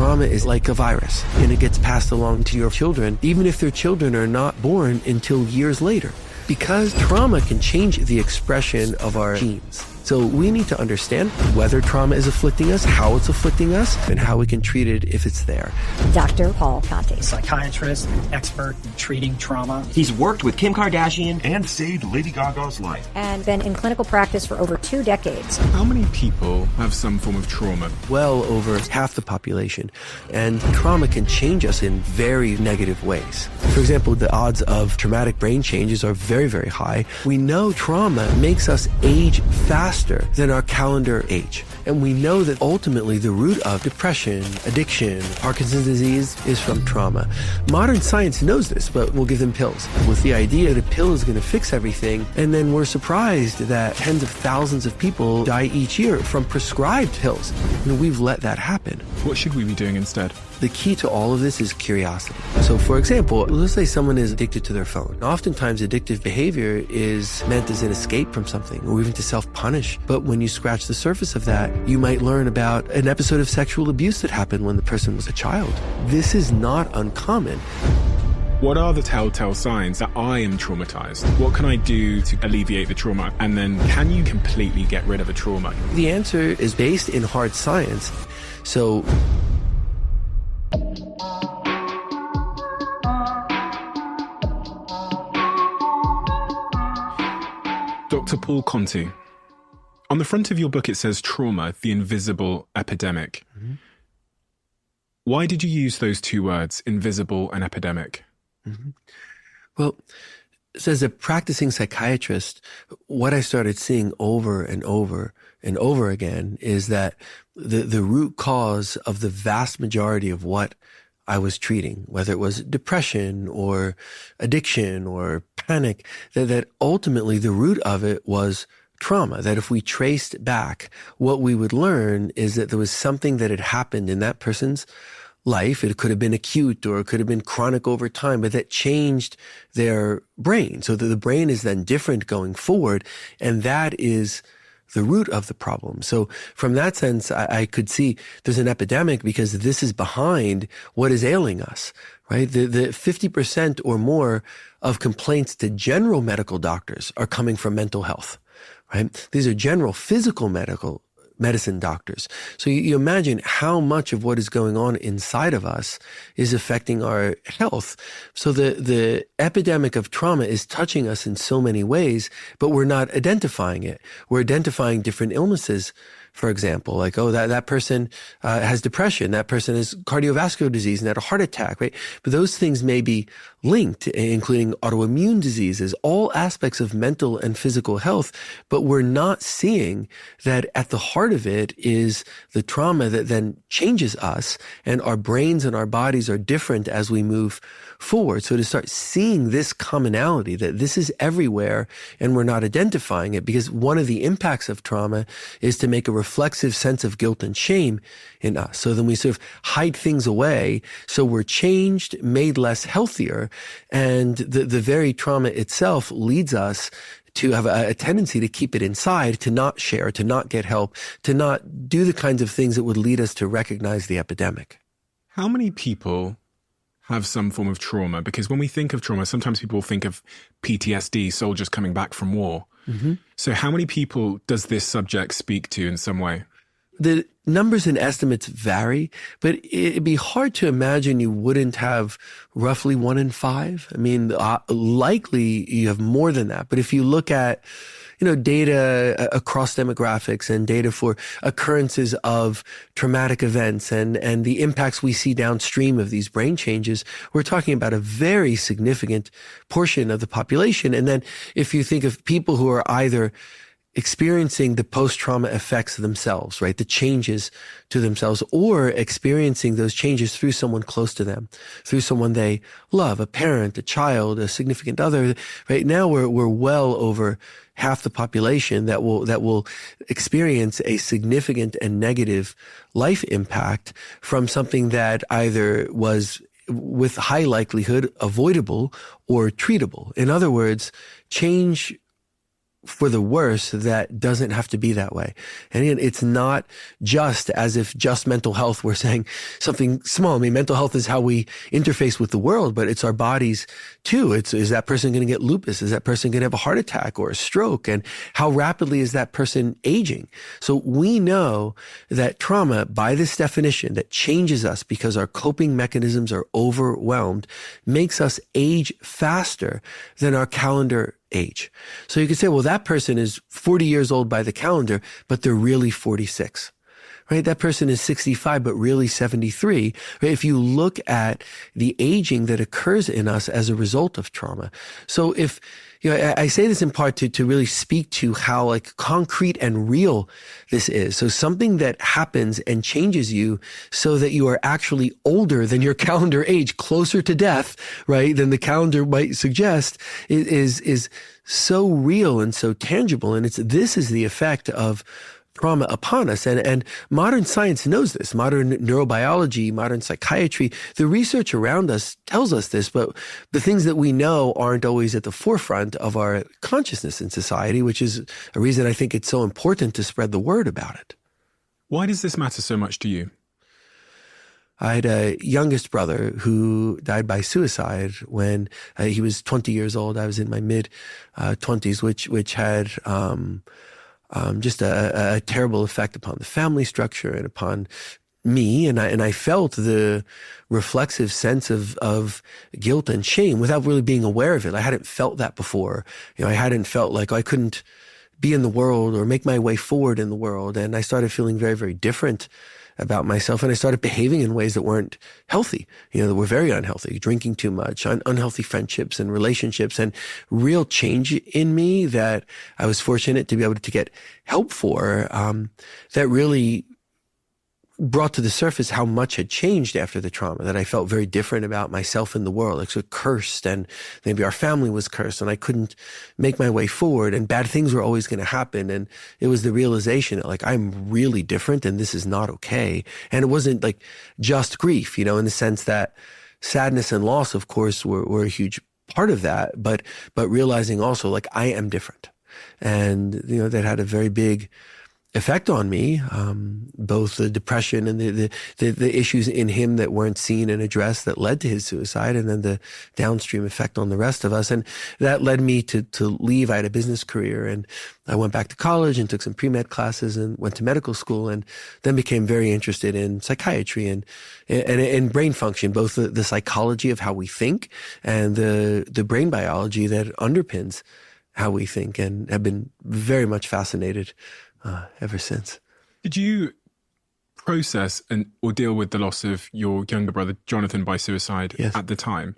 trauma is like a virus, and it gets passed along to your children, even if their children are not born until years later. Because trauma can change the expression of our genes. So we need to understand whether trauma is afflicting us, how it's afflicting us, and how we can treat it if it's there. Dr. Paul Conti, psychiatrist, expert in treating trauma. He's worked with Kim Kardashian and saved Lady Gaga's life. And been in clinical practice for over 2 decades. How many people have some form of trauma? Well over half the population. And trauma can change us in very negative ways. For example, the odds of traumatic brain changes are very, very high. We know trauma makes us age faster than our calendar age. And we know that ultimately the root of depression, addiction, Parkinson's disease is from trauma. Modern science knows this, but we'll give them pills with the idea that a pill is going to fix everything. And then we're surprised that tens of thousands of people die each year from prescribed pills. And we've let that happen. What should we be doing instead? The key to all of this is curiosity. So for example, let's say someone is addicted to their phone. Oftentimes addictive behavior is meant as an escape from something or even to self-punish. But when you scratch the surface of that, you might learn about an episode of sexual abuse that happened when the person was a child. This is not uncommon. What are the telltale signs that I am traumatized? What can I do to alleviate the trauma? And then can you completely get rid of a trauma? The answer is based in hard science. So Dr. Paul Conti, on the front of your book it says trauma, the invisible epidemic. Mm-hmm. Why did you use those two words, invisible and epidemic? Mm-hmm. Well, so as a practicing psychiatrist, what I started seeing over and over and over again is that the root cause of the vast majority of what I was treating, whether it was depression or addiction or panic, that ultimately the root of it was trauma. That if we traced back, what we would learn is that there was something that had happened in that person's life. It could have been acute or it could have been chronic over time, but that changed their brain. So that the brain is then different going forward. And that is the root of the problem. So from that sense, I could see there's an epidemic because this is behind what is ailing us, right? The 50% or more of complaints to general medical doctors are coming from mental health, right? These are general physical medicine doctors. So you imagine how much of what is going on inside of us is affecting our health. So the epidemic of trauma is touching us in so many ways, but we're not identifying it. We're identifying different illnesses, for example, like, oh, that person has depression, that person has cardiovascular disease and had a heart attack, right? But those things may be linked, including autoimmune diseases, all aspects of mental and physical health, but we're not seeing that at the heart of it is the trauma that then changes us, and our brains and our bodies are different as we move forward. So to start seeing this commonality, that this is everywhere and we're not identifying it, because one of the impacts of trauma is to make a reflexive sense of guilt and shame in us. So then we sort of hide things away. So we're changed, made less healthier. And the very trauma itself leads us to have a tendency to keep it inside, to not share, to not get help, to not do the kinds of things that would lead us to recognize the epidemic. How many people have some form of trauma? Because when we think of trauma, sometimes people think of PTSD, soldiers coming back from war. Mm-hmm. So how many people does this subject speak to in some way? The numbers and estimates vary, but it'd be hard to imagine you wouldn't have roughly 1 in 5. I mean, likely you have more than that. But if you look at, data across demographics and data for occurrences of traumatic events and the impacts we see downstream of these brain changes, we're talking about a very significant portion of the population. And then if you think of people who are either experiencing the post-trauma effects themselves, right? The changes to themselves, or experiencing those changes through someone close to them, through someone they love, a parent, a child, a significant other. Right now we're well over half the population that will experience a significant and negative life impact from something that either was with high likelihood avoidable or treatable. In other words, change for the worse that doesn't have to be that way. And again, it's not just as if just mental health, we're saying something small. I mean, mental health is how we interface with the world, but it's our bodies too. Is that person going to get lupus? Is that person going to have a heart attack or a stroke? And how rapidly is that person aging? So we know that trauma, by this definition, that changes us because our coping mechanisms are overwhelmed, makes us age faster than our calendar age. So you could say, well, that person is 40 years old by the calendar, but they're really 46. Right? That person is 65, but really 73. Right? If you look at the aging that occurs in us as a result of trauma. So if, I say this in part to really speak to how like concrete and real this is. So something that happens and changes you so that you are actually older than your calendar age, closer to death, right, than the calendar might suggest, is so real and so tangible. And this is the effect of trauma upon us. And modern science knows this. Modern neurobiology, modern psychiatry, the research around us tells us this, but the things that we know aren't always at the forefront of our consciousness in society, which is a reason I think it's so important to spread the word about it. Why does this matter so much to you? I had a youngest brother who died by suicide when he was 20 years old. I was in my mid 20s, which had just a terrible effect upon the family structure and upon me. And I felt the reflexive sense of guilt and shame without really being aware of it. I hadn't felt that before. I hadn't felt like I couldn't be in the world or make my way forward in the world. And I started feeling very, very different about myself. And I started behaving in ways that weren't healthy, that were very unhealthy, drinking too much, unhealthy friendships and relationships, and real change in me that I was fortunate to be able to get help for, that really brought to the surface how much had changed after the trauma, that I felt very different about myself and the world, like so cursed, and maybe our family was cursed and I couldn't make my way forward and bad things were always going to happen. And it was the realization that like, I'm really different and this is not okay. And it wasn't like just grief, in the sense that sadness and loss, of course, were a huge part of that, but realizing also like I am different. And, that had a very big effect on me, both the depression and the issues in him that weren't seen and addressed that led to his suicide, and then the downstream effect on the rest of us. And that led me to leave. I had a business career, and I went back to college and took some pre-med classes and went to medical school, and then became very interested in psychiatry and brain function, both the psychology of how we think and the brain biology that underpins how we think, and have been very much fascinated ever since. Did you process or deal with the loss of your younger brother, Jonathan, by suicide at the time?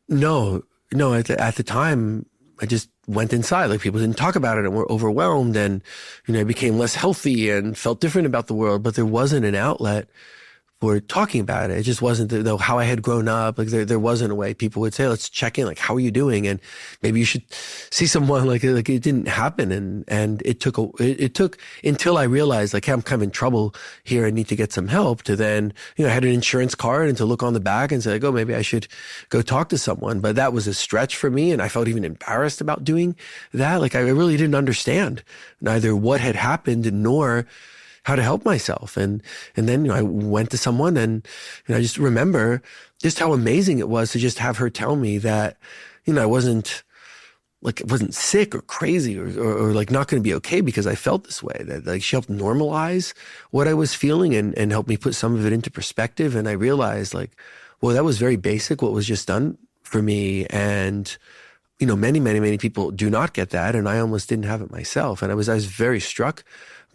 No. At the time, I just went inside. Like, people didn't talk about it and were overwhelmed, and I became less healthy and felt different about the world. But there wasn't an outlet for talking about it. It just wasn't how I had grown up. Like, there wasn't a way people would say, let's check in, like, how are you doing? And maybe you should see someone. Like it didn't happen. And it took until I realized, like, hey, I'm kind of in trouble here. I need to get some help, to then, I had an insurance card and to look on the back and say, like, oh, maybe I should go talk to someone. But that was a stretch for me. And I felt even embarrassed about doing that. Like, I really didn't understand neither what had happened nor how to help myself. And then, I went to someone, and, I just remember just how amazing it was to just have her tell me that, I wasn't sick or crazy or like not going to be okay because I felt this way. That, like, she helped normalize what I was feeling and helped me put some of it into perspective. And I realized, like, well, that was very basic, what was just done for me. And, many, many, many people do not get that. And I almost didn't have it myself. And I was very struck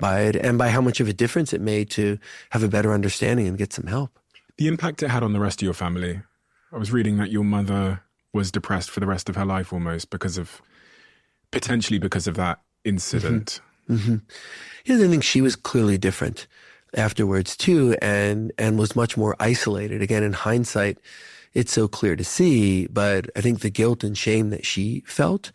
by it and by how much of a difference it made to have a better understanding and get some help. The impact it had on the rest of your family. I was reading that your mother was depressed for the rest of her life almost potentially because of that incident. Mm-hmm. Mm-hmm. I think she was clearly different afterwards too, and was much more isolated. Again, in hindsight, it's so clear to see, but I think the guilt and shame that she felt,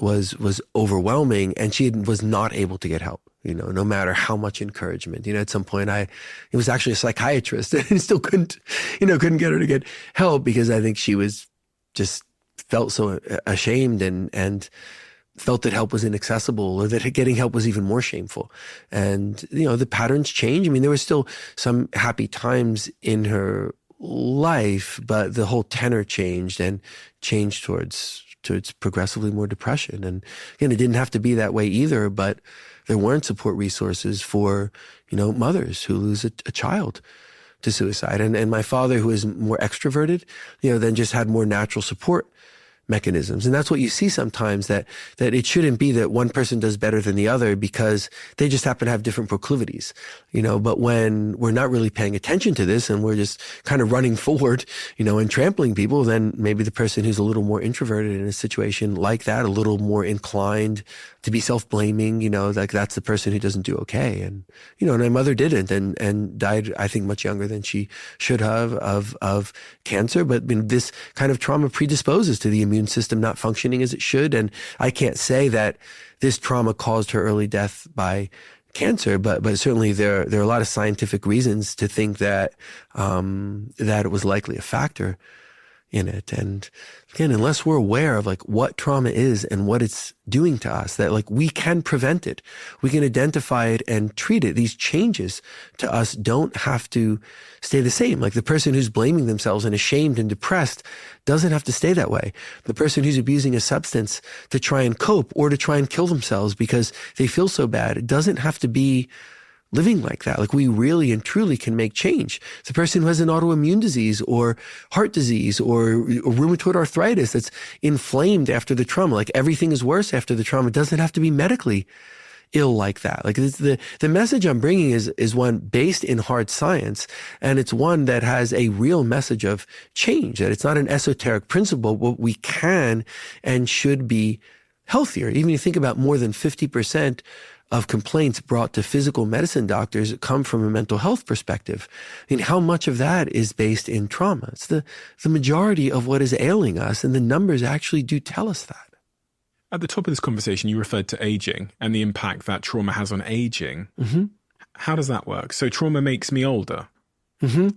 was overwhelming, and she was not able to get help, no matter how much encouragement. At some point it was actually a psychiatrist and still couldn't get her to get help, because I think she was just felt so ashamed and felt that help was inaccessible, or that getting help was even more shameful. And, the patterns change. I mean, there were still some happy times in her life, but the whole tenor changed towards progressively more depression. And again, it didn't have to be that way either, but there weren't support resources for, mothers who lose a child to suicide. And my father, who is more extroverted, then just had more natural support mechanisms. And that's what you see sometimes, that it shouldn't be that one person does better than the other because they just happen to have different proclivities, but when we're not really paying attention to this and we're just kind of running forward, and trampling people, then maybe the person who's a little more introverted in a situation like that, a little more inclined to be self-blaming, like that's the person who doesn't do okay. And, and my mother didn't and died, I think, much younger than she should have of cancer. But this kind of trauma predisposes to the immune system not functioning as it should. And I can't say that this trauma caused her early death by cancer, but certainly there are a lot of scientific reasons to think that it was likely a factor in it. And again, unless we're aware of what trauma is and what it's doing to us, that we can prevent it, we can identify it and treat it. These changes to us don't have to stay the same. Like the person who's blaming themselves and ashamed and depressed doesn't have to stay that way. The person who's abusing a substance to try and cope or to try and kill themselves because they feel so bad, it doesn't have to be living like that. We really and truly can make change. The person who has an autoimmune disease or heart disease or rheumatoid arthritis that's inflamed after the trauma, everything is worse after the trauma, doesn't have to be medically ill like that. The message I'm bringing is one based in hard science, and it's one that has a real message of change, that it's not an esoteric principle, but we can and should be healthier. Even if you think about more than 50% of complaints brought to physical medicine doctors come from a mental health perspective. I mean, how much of that is based in trauma? It's the majority of what is ailing us, and the numbers actually do tell us that. At the top of this conversation, you referred to aging and the impact that trauma has on aging. Mm-hmm. How does that work? So trauma makes me older? Mm-hmm.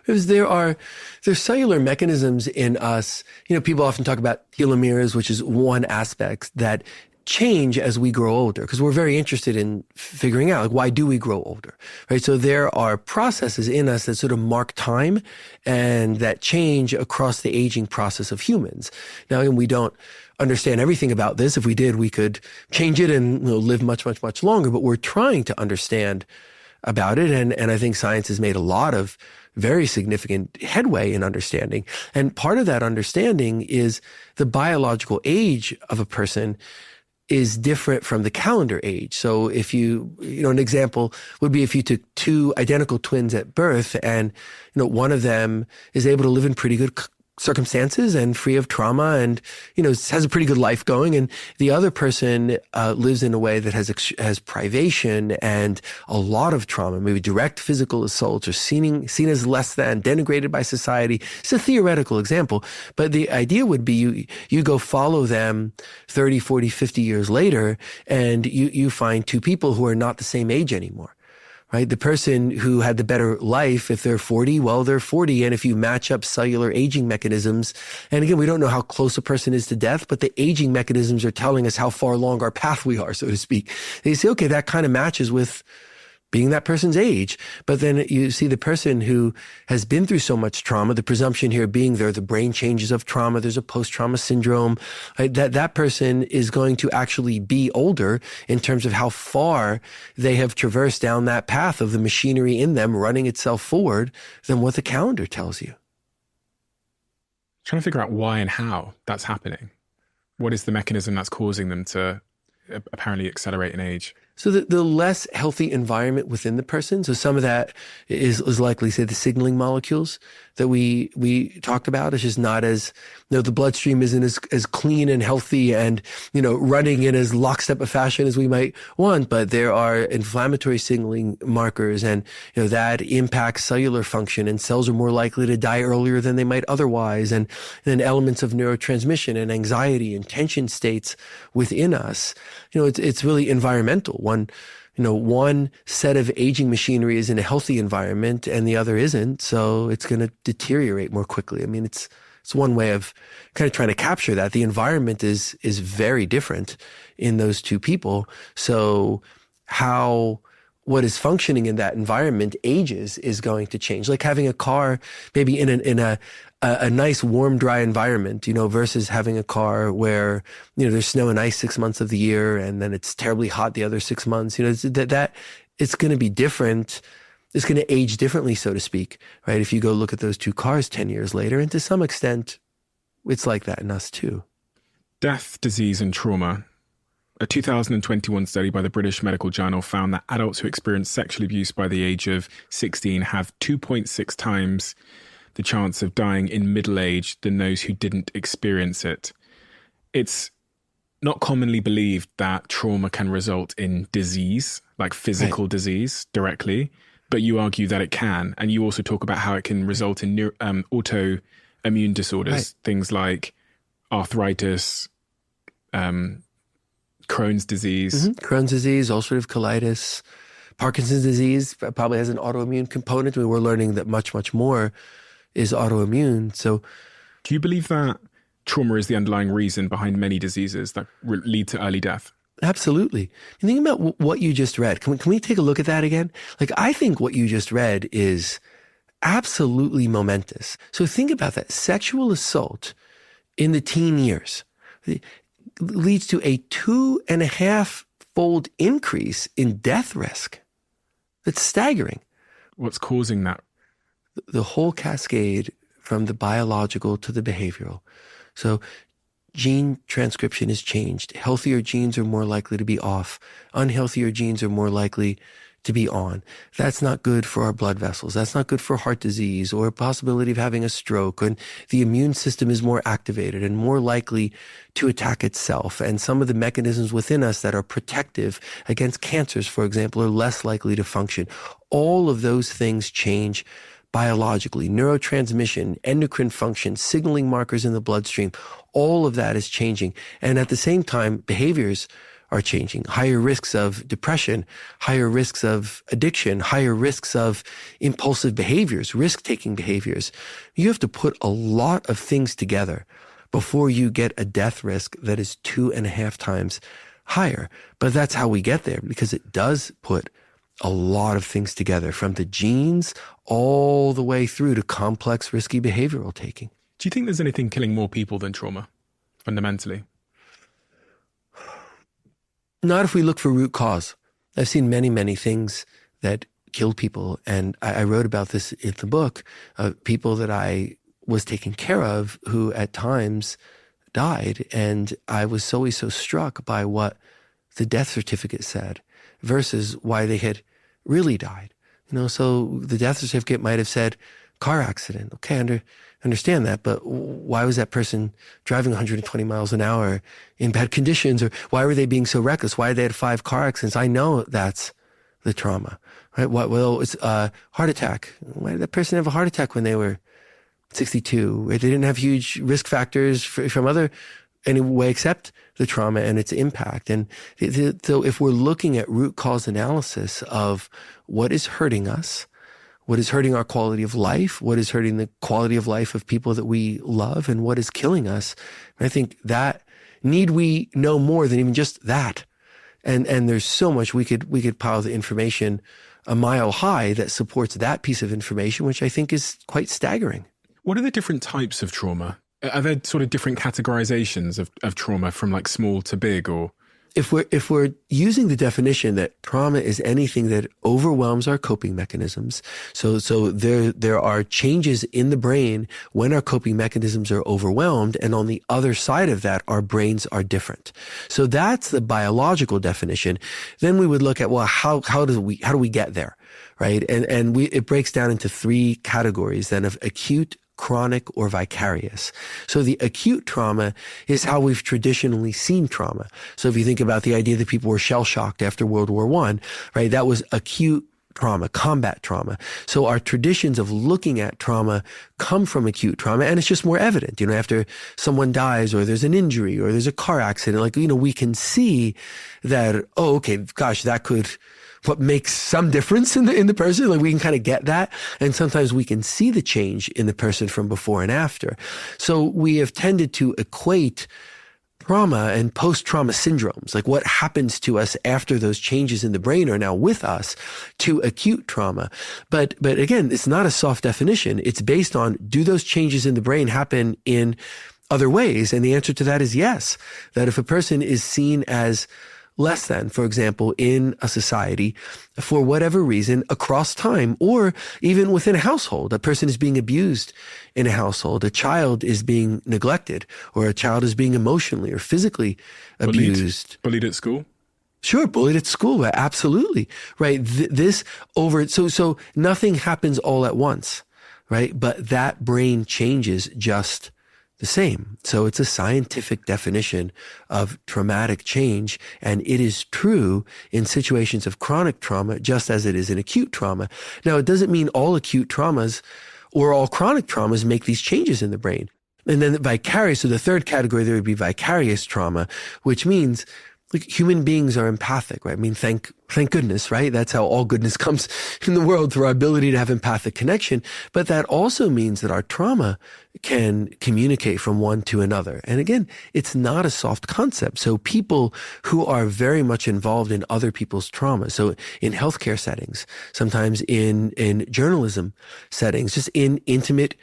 Because there's cellular mechanisms in us. People often talk about telomeres, which is one aspect that change as we grow older, because we're very interested in figuring out why do we grow older, right? So there are processes in us that sort of mark time and that change across the aging process of humans. Now, we don't understand everything about this. If we did, we could change it and live much, much, much longer, but we're trying to understand about it. And I think science has made a lot of very significant headway in understanding. And part of that understanding is the biological age of a person is different from the calendar age. So if an example would be if you took two identical twins at birth and, one of them is able to live in pretty good circumstances and free of trauma and, has a pretty good life going. And the other person lives in a way that has privation and a lot of trauma, maybe direct physical assaults or seen as less than, denigrated by society. It's a theoretical example, but the idea would be you go follow them 30, 40, 50 years later, and you find two people who are not the same age anymore. Right? The person who had the better life, if they're 40, well, they're 40. And if you match up cellular aging mechanisms, and again, we don't know how close a person is to death, but the aging mechanisms are telling us how far along our path we are, so to speak. They say, okay, that kind of matches with being that person's age. But then you see the person who has been through so much trauma, the presumption here being the brain changes of trauma, there's a post-trauma syndrome, right? That person is going to actually be older in terms of how far they have traversed down that path of the machinery in them running itself forward than what the calendar tells you. Trying to figure out why and how that's happening. What is the mechanism that's causing them to apparently accelerate in age? So the less healthy environment within the person, so some of that is likely, say, the signaling molecules that we talked about. It's just not as, the bloodstream isn't as clean and healthy and, running in as lockstep a fashion as we might want. But there are inflammatory signaling markers and, that impacts cellular function, and cells are more likely to die earlier than they might otherwise. And then elements of neurotransmission and anxiety and tension states within us. It's really environmental. One set of aging machinery is in a healthy environment and the other isn't, so it's going to deteriorate more quickly. I mean, it's It's one way of kind of trying to capture that. The environment is very different in those two people. So what is functioning in that environment ages is going to change. Like having a car maybe in a nice, warm, dry environment, versus having a car where, there's snow and ice 6 months of the year and then it's terribly hot the other 6 months. That it's going to be different. It's going to age differently, so to speak, right? If you go look at those two cars 10 years later, and to some extent, it's like that in us too. Death, disease, and trauma. A 2021 study by the British Medical Journal found that adults who experience sexual abuse by the age of 16 have 2.6 times the chance of dying in middle age than those who didn't experience it. It's not commonly believed that trauma can result in disease, like physical disease directly, but you argue that it can. And you also talk about how it can result in autoimmune disorders, things like arthritis, Crohn's disease. Crohn's disease, ulcerative colitis, Parkinson's disease probably has an autoimmune component. We're learning that much, much more is autoimmune. So do you believe that trauma is the underlying reason behind many diseases that lead to early death? Absolutely. And think about what you just read. Can we take a look at that again? Like, I think what you just read is absolutely momentous. So think about that. Sexual assault in the teen years leads to a 2.5-fold increase in death risk. That's staggering. What's causing that? The whole cascade from the biological to the behavioral. So gene transcription is changed. Healthier genes are more likely to be off. Unhealthier genes are more likely to be on. That's not good for our blood vessels. That's not good for heart disease or a possibility of having a stroke. And the immune system is more activated and more likely to attack itself. And some of the mechanisms within us that are protective against cancers, for example, are less likely to function. All of those things change biologically. Neurotransmission, endocrine function, signaling markers in the bloodstream, all of that is changing. And at the same time, behaviors are changing. Higher risks of depression, higher risks of addiction, higher risks of impulsive behaviors, risk-taking behaviors. You have to put a lot of things together before you get a death risk that is 2.5 times higher. But that's how we get there, because it does put a lot of things together, from the genes all the way through to complex, risky behavioral taking. Do you think there's anything killing more people than trauma, fundamentally? Not if we look for root cause. I've seen many, many things that kill people. And I wrote about this in the book, people that I was taking care of who at times died. And I was always so struck by what the death certificate said versus why they had really died. So the death certificate might have said car accident. Okay, understand that, but why was that person driving 120 miles an hour in bad conditions? Or why were they being so reckless? Why they had 5 car accidents? I know that's the trauma, right? Well, it's a heart attack. Why did that person have a heart attack when they were 62? Right? They didn't have huge risk factors from any way except the trauma and its impact. And so if we're looking at root cause analysis of what is hurting us, what is hurting our quality of life, what is hurting the quality of life of people that we love, and what is killing us, I think that need we know more than even just that. And there's so much we could pile the information a mile high that supports that piece of information, which I think is quite staggering. What are the different types of trauma? Are there sort of different categorizations of trauma from like small to big? Or if we're using the definition that trauma is anything that overwhelms our coping mechanisms, so there are changes in the brain when our coping mechanisms are overwhelmed, and on the other side of that, our brains are different. So that's the biological definition. Then we would look at, well, how do we get there, right? And it breaks down into 3 categories then of acute, chronic, or vicarious. So the acute trauma is how we've traditionally seen trauma. So if you think about the idea that people were shell-shocked after World War I, right, that was acute trauma, combat trauma. So our traditions of looking at trauma come from acute trauma, and it's just more evident, after someone dies or there's an injury or there's a car accident, we can see that, oh, okay, gosh, that could what makes some difference in the person. Like we can kind of get that. And sometimes we can see the change in the person from before and after. So we have tended to equate trauma and post-trauma syndromes, like what happens to us after those changes in the brain are now with us, to acute trauma. But again, it's not a soft definition. It's based on, do those changes in the brain happen in other ways? And the answer to that is yes. That if a person is seen as less than, for example, in a society for whatever reason across time, or even within a household, a person is being abused in a household, a child is being neglected, or a child is being emotionally or physically abused. Bullied at school? Sure, bullied at school, absolutely, right? So nothing happens all at once, right? But that brain changes just the same. So it's a scientific definition of traumatic change, and it is true in situations of chronic trauma just as it is in acute trauma. Now, it doesn't mean all acute traumas or all chronic traumas make these changes in the brain. And then vicarious, so the third category, there would be vicarious trauma, which means like human beings are empathic, right? I mean, thank goodness, right? That's how all goodness comes in the world, through our ability to have empathic connection. But that also means that our trauma can communicate from one to another. And again, it's not a soft concept. So people who are very much involved in other people's trauma, so in healthcare settings, sometimes in journalism settings, just in intimate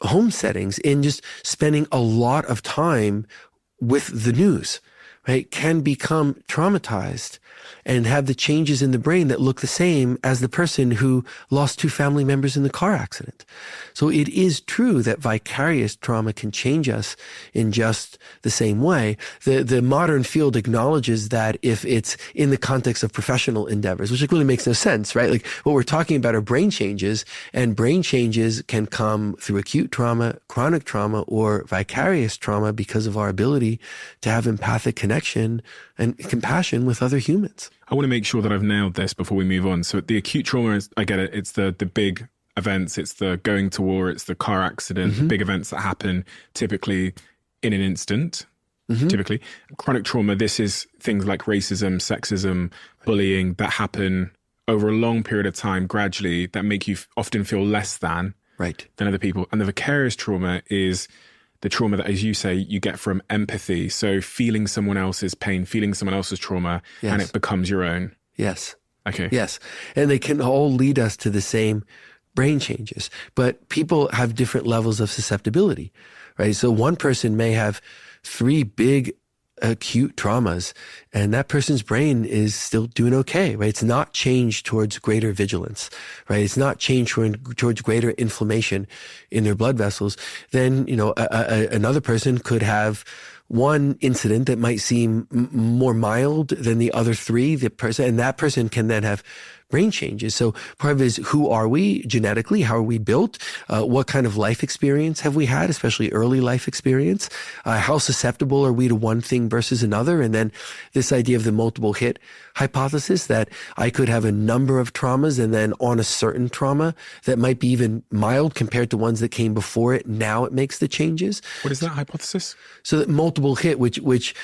home settings, in just spending a lot of time with the news, right, can become traumatized and have the changes in the brain that look the same as the person who lost 2 family members in the car accident. So it is true that vicarious trauma can change us in just the same way. The modern field acknowledges that if it's in the context of professional endeavors, which really makes no sense, right? Like what we're talking about are brain changes, and brain changes can come through acute trauma, chronic trauma, or vicarious trauma because of our ability to have empathic connection and compassion with other humans. I want to make sure that I've nailed this before we move on. So the acute trauma is, I get it, it's the big events, it's the going to war, it's the car accident, the big events that happen typically in an instant, typically. Chronic trauma, this is things like racism, sexism, bullying that happen over a long period of time, gradually, that make you often feel less than other people. And the vicarious trauma is the trauma that, as you say, you get from empathy. So feeling someone else's pain, feeling someone else's trauma, and it becomes your own. Yes. Okay. Yes. And they can all lead us to the same brain changes. But people have different levels of susceptibility, right? So one person may have 3 big acute traumas, and that person's brain is still doing okay, right? It's not changed towards greater vigilance, right? It's not changed towards greater inflammation in their blood vessels. Then, another person could have one incident that might seem more mild than the other 3, and that person can then have brain changes. So part of it is, who are we genetically? How are we built? What kind of life experience have we had, especially early life experience? How susceptible are we to one thing versus another? And then this idea of the multiple hit hypothesis, that I could have a number of traumas, and then on a certain trauma that might be even mild compared to ones that came before it, now it makes the changes. What is that hypothesis? So that multiple hit, which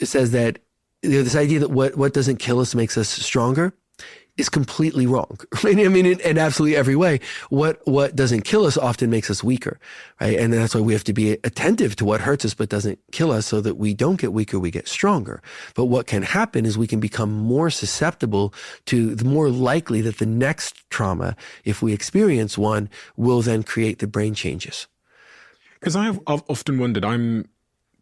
says that this idea that what doesn't kill us makes us stronger, is completely wrong. I mean, in absolutely every way. What doesn't kill us often makes us weaker, right? And that's why we have to be attentive to what hurts us but doesn't kill us, so that we don't get weaker, we get stronger. But what can happen is we can become more susceptible to, the more likely that the next trauma, if we experience one, will then create the brain changes. Because I've often wondered, I'm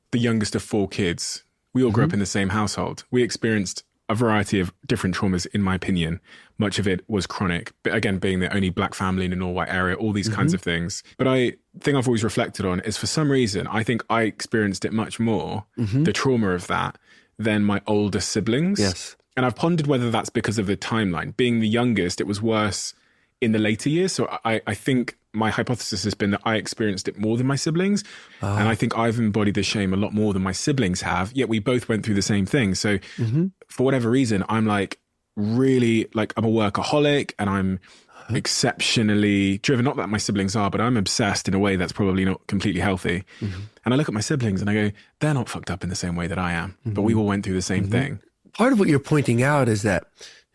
the youngest of 4 kids. We all grew up in the same household. We experienced a variety of different traumas, in my opinion. Much of it was chronic, but again, being the only black family in an all-white area, all these kinds of things. But I think I've always reflected on is, for some reason, I think I experienced it much more, the trauma of that, than my older siblings. Yes. And I've pondered whether that's because of the timeline. Being the youngest, it was worse in the later years. So I think my hypothesis has been that I experienced it more than my siblings. And I think I've embodied the shame a lot more than my siblings have, yet we both went through the same thing. So for whatever reason, I'm like really, like, I'm a workaholic and I'm exceptionally driven. Not that my siblings are, but I'm obsessed in a way that's probably not completely healthy. And I look at my siblings and I go, they're not fucked up in the same way that I am, but we all went through the same thing. Part of what you're pointing out is that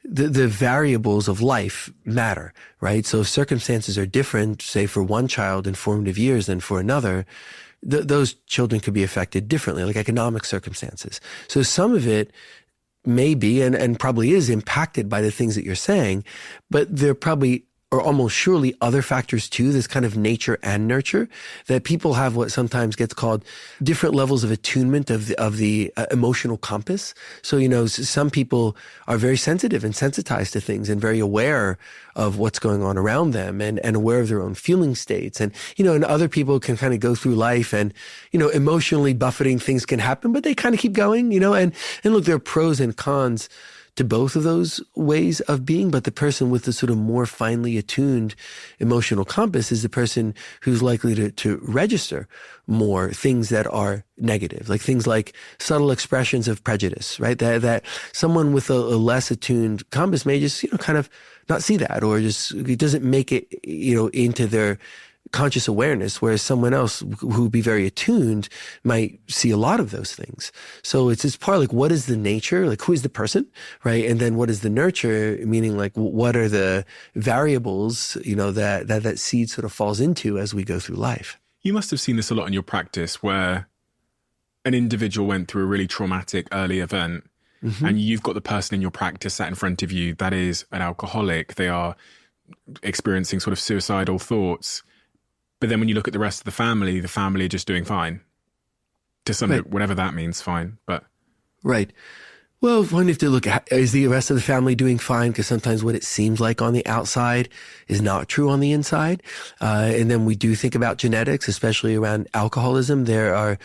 the variables of life matter, right? So if circumstances are different, say for one child in formative years than for another, those children could be affected differently, like economic circumstances. So some of it may be and probably is impacted by the things that you're saying, but there probably are almost surely other factors too, this kind of nature and nurture, that people have what sometimes gets called different levels of attunement of the emotional compass. So, some people are very sensitive and sensitized to things and very aware of what's going on around them and aware of their own feeling states. And, and other people can kind of go through life and, emotionally buffeting things can happen, but they kind of keep going, and look, there are pros and cons to both of those ways of being, but the person with the sort of more finely attuned emotional compass is the person who's likely to register more things that are negative, like things like subtle expressions of prejudice, right? That someone with a less attuned compass may just, kind of not see that, or just, it doesn't make it, into their conscious awareness, whereas someone else who would be very attuned might see a lot of those things. So it's part like, what is the nature? Like, who is the person, right? And then what is the nurture? Meaning, like, what are the variables, that seed sort of falls into as we go through life? You must have seen this a lot in your practice, where an individual went through a really traumatic early event, and you've got the person in your practice sat in front of you that is an alcoholic. They are experiencing sort of suicidal thoughts. But then when you look at the rest of the family are just doing fine. To some, right. Whatever that means, fine. But right. Well, one have to look at, is the rest of the family doing fine? Because sometimes what it seems like on the outside is not true on the inside. And then we do think about genetics, especially around alcoholism. There are,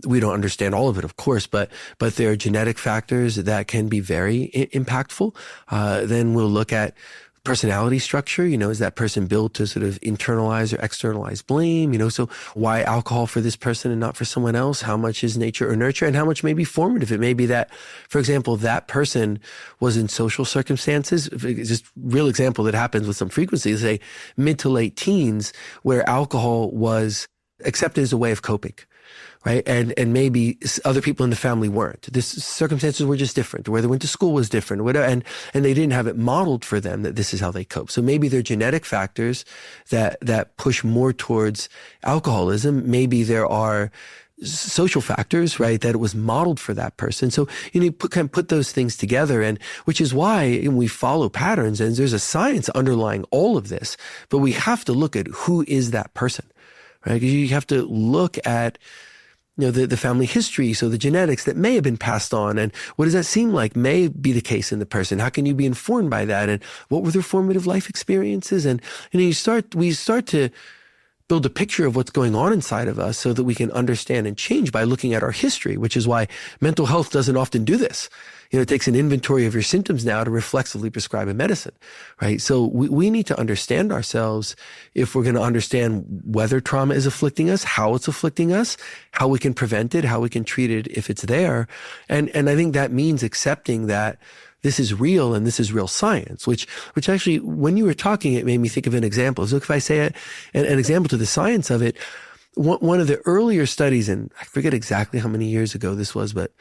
we don't understand all of it, of course, but there are genetic factors that can be very impactful. Then we'll look at personality structure, is that person built to sort of internalize or externalize blame, so why alcohol for this person and not for someone else? How much is nature or nurture, and how much may be formative? It may be that, for example, that person was in social circumstances, just real example that happens with some frequency, say mid to late teens, where alcohol was accepted as a way of coping. Right. And maybe other people in the family weren't. The circumstances were just different. Where they went to school was different, whatever. And they didn't have it modeled for them that this is how they cope. So maybe there are genetic factors that push more towards alcoholism. Maybe there are social factors, right, that it was modeled for that person. So you kind of put those things together, and which is why we follow patterns, and there's a science underlying all of this. But we have to look at who is that person, right? Because you have to look at the family history, so the genetics that may have been passed on, and what does that seem like may be the case in the person? How can you be informed by that? And what were their formative life experiences? And we start to build a picture of what's going on inside of us so that we can understand and change by looking at our history, which is why mental health doesn't often do this. It takes an inventory of your symptoms now to reflexively prescribe a medicine, right? So we need to understand ourselves if we're going to understand whether trauma is afflicting us, how it's afflicting us, how we can prevent it, how we can treat it if it's there. And I think that means accepting that this is real and this is real science, which actually, when you were talking, it made me think of an example. So if I say an example to the science of it, one of the earlier studies, and I forget exactly how many years ago this was, but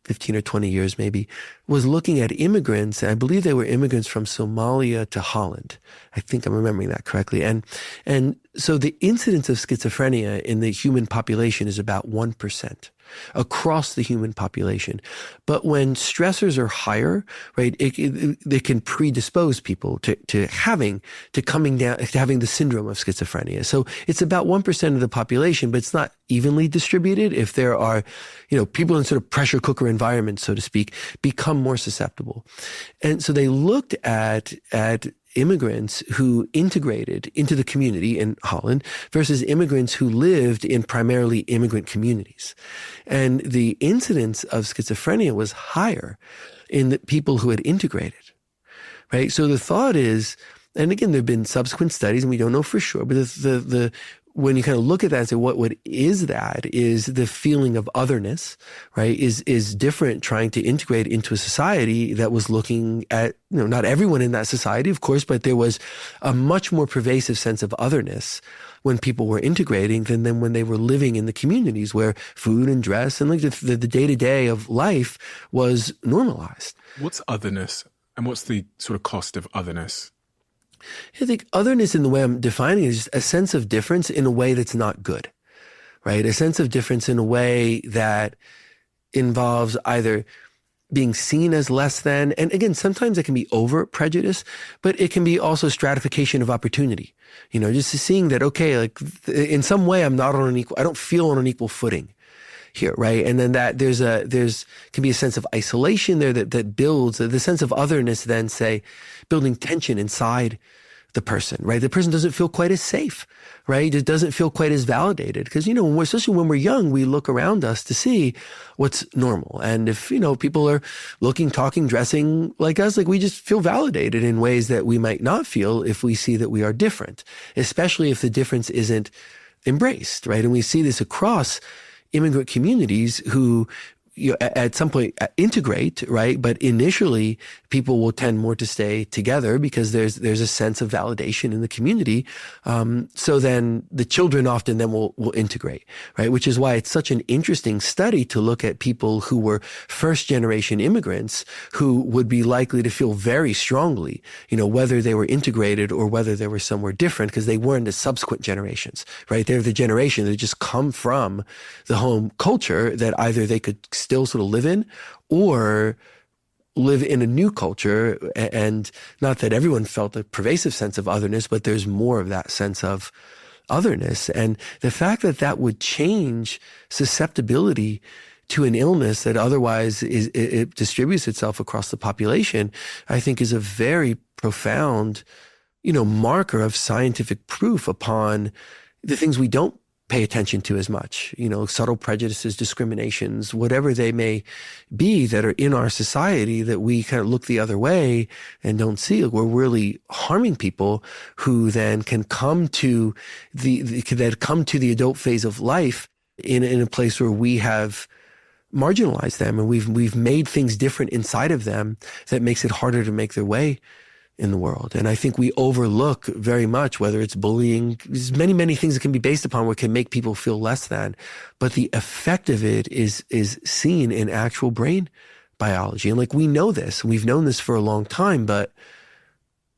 15 or 20 years maybe, was looking at immigrants. And I believe they were immigrants from Somalia to Holland. I think I'm remembering that correctly. And so the incidence of schizophrenia in the human population is about 1% across the human population. But when stressors are higher, right, they can predispose people to having the syndrome of schizophrenia. So it's about 1% of the population, but it's not evenly distributed. If there are, people in sort of pressure cooker environments, so to speak, become more susceptible. And so they looked at immigrants who integrated into the community in Holland versus immigrants who lived in primarily immigrant communities. And the incidence of schizophrenia was higher in the people who had integrated, right? So the thought is, and again, there have been subsequent studies and we don't know for sure, but when you kind of look at that and say, what is that? Is the feeling of otherness, right? Is different trying to integrate into a society that was looking at, not everyone in that society, of course, but there was a much more pervasive sense of otherness when people were integrating than when they were living in the communities where food and dress and like the day-to-day of life was normalized. What's otherness, and what's the sort of cost of otherness? I think otherness, in the way I'm defining it, is just a sense of difference in a way that's not good, right? A sense of difference in a way that involves either being seen as less than, and again, sometimes it can be over prejudice, but it can be also stratification of opportunity. You know, just seeing that, okay, like in some way I'm not on an equal, I don't feel on an equal footing here, right? And then that can be a sense of isolation there that builds the sense of otherness, then say building tension inside the person, right? The person doesn't feel quite as safe, right? It doesn't feel quite as validated because, you know, especially when we're young, we look around us to see what's normal. And if, you know, people are looking, talking, dressing like us, like we just feel validated in ways that we might not feel if we see that we are different, especially if the difference isn't embraced, right? And we see this across immigrant communities who, you know, at some point integrate, right? But initially, people will tend more to stay together because there's a sense of validation in the community. So then the children often then will integrate, right? Which is why it's such an interesting study to look at people who were first generation immigrants who would be likely to feel very strongly, you know, whether they were integrated or whether they were somewhere different because they weren't the subsequent generations, right? They're the generation that just come from the home culture that either they could still sort of live in or live in a new culture. And not that everyone felt a pervasive sense of otherness, but there's more of that sense of otherness. And the fact that that would change susceptibility to an illness that otherwise it distributes itself across the population, I think is a very profound, you know, marker of scientific proof upon the things we don't pay attention to as much, you know, subtle prejudices, discriminations, whatever they may be that are in our society that we kind of look the other way and don't see. We're really harming people who then can come to the adult phase of life in a place where we have marginalized them and we've made things different inside of them that makes it harder to make their way in the world. And I think we overlook very much, whether it's bullying, there's many, many things that can be based upon what can make people feel less than, but the effect of it is seen in actual brain biology. And like, we know this, we've known this for a long time, but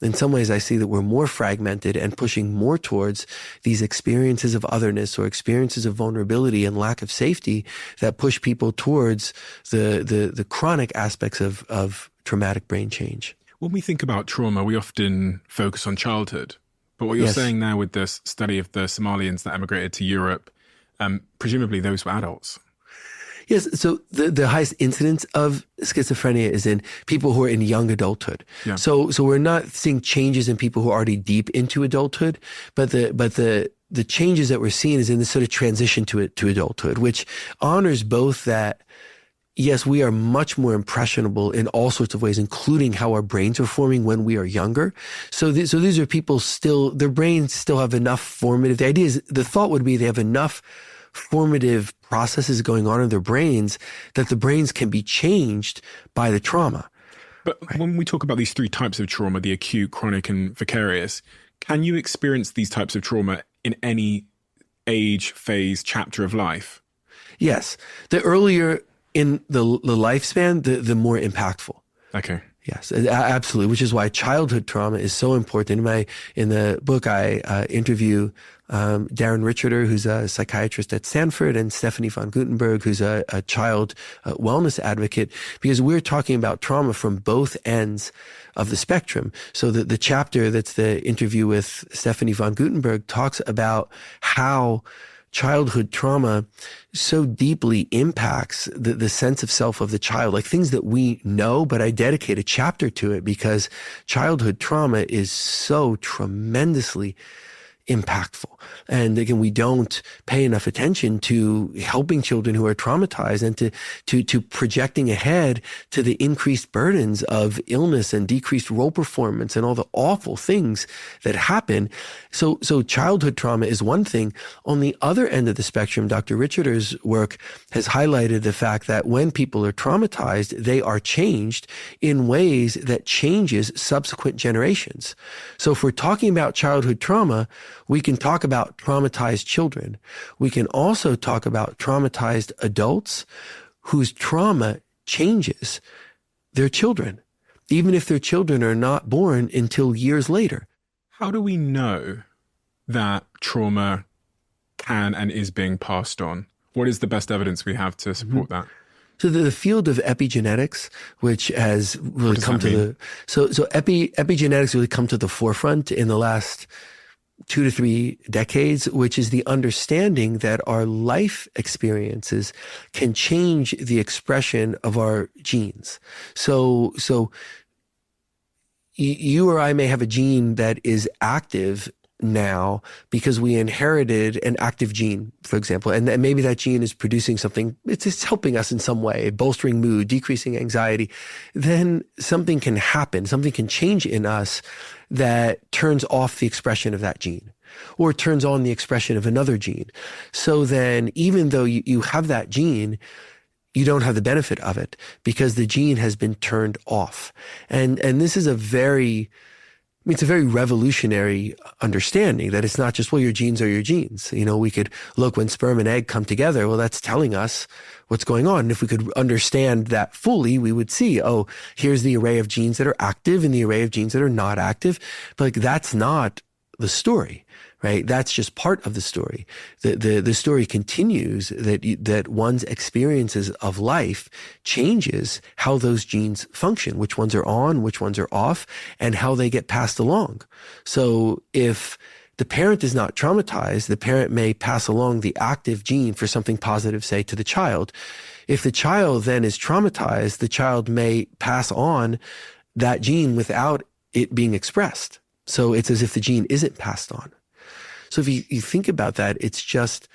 in some ways I see that we're more fragmented and pushing more towards these experiences of otherness or experiences of vulnerability and lack of safety that push people towards the chronic aspects of traumatic brain change. When we think about trauma, we often focus on childhood. But what you're saying now with this study of the Somalians that emigrated to Europe, presumably those were adults. Yes. So the highest incidence of schizophrenia is in people who are in young adulthood. Yeah. So we're not seeing changes in people who are already deep into adulthood, but the changes that we're seeing is in this sort of transition to adulthood, which honors both that, yes, we are much more impressionable in all sorts of ways, including how our brains are forming when we are younger. So these are people still, their brains still have enough formative, the thought would be they have enough formative processes going on in their brains that the brains can be changed by the trauma. But when we talk about these three types of trauma, the acute, chronic, and vicarious, can you experience these types of trauma in any age, phase, chapter of life? Yes. The earlier in the lifespan, the more impactful. Okay. Yes, absolutely. Which is why childhood trauma is so important. In the book, I interview Darren Richarder, who's a psychiatrist at Stanford, and Stephanie von Gutenberg, who's a child wellness advocate, because we're talking about trauma from both ends of the spectrum. So the chapter that's the interview with Stephanie von Gutenberg talks about how childhood trauma so deeply impacts the sense of self of the child, like things that we know, but I dedicate a chapter to it because childhood trauma is so tremendously impactful. And again, we don't pay enough attention to helping children who are traumatized and to projecting ahead to the increased burdens of illness and decreased role performance and all the awful things that happen. So childhood trauma is one thing. On the other end of the spectrum, Dr. Richarder's work has highlighted the fact that when people are traumatized, they are changed in ways that changes subsequent generations. So if we're talking about childhood trauma, We can talk about traumatized children. We can also talk about traumatized adults whose trauma changes their children, even if their children are not born until years later. How do we know that trauma can and is being passed on? What is the best evidence we have to support that? So the field of epigenetics, which has really come to epigenetics really come to the forefront in the last 2 to 3 decades, which is the understanding that our life experiences can change the expression of our genes. So you or I may have a gene that is active now because we inherited an active gene, for example, and maybe that gene is producing something, it's helping us in some way, bolstering mood, decreasing anxiety. Then something can happen, something can change in us that turns off the expression of that gene or turns on the expression of another gene. So then even though you have that gene, you don't have the benefit of it because the gene has been turned off. And this is it's a very revolutionary understanding that it's not just, well, your genes are your genes. We could look when sperm and egg come together. Well, that's telling us what's going on. And if we could understand that fully, we would see, oh, here's the array of genes that are active and the array of genes that are not active. But that's not the story, right? That's just part of the story. The story continues that one's experiences of life changes how those genes function, which ones are on, which ones are off, and how they get passed along. So if the parent is not traumatized, the parent may pass along the active gene for something positive, say, to the child. If the child then is traumatized, the child may pass on that gene without it being expressed. So it's as if the gene isn't passed on. So if you think about that, it's just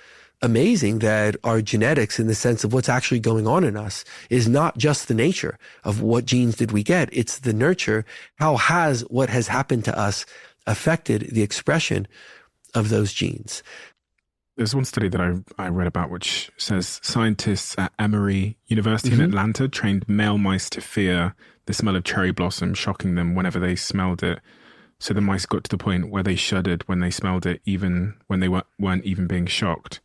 amazing that our genetics, in the sense of what's actually going on in us, is not just the nature of what genes did we get. It's the nurture. How has what has happened to us affected the expression of those genes? There's one study that I read about which says scientists at Emory University in Atlanta trained male mice to fear the smell of cherry blossom, shocking them whenever they smelled it. So the mice got to the point where they shuddered when they smelled it, even when they weren't even being shocked.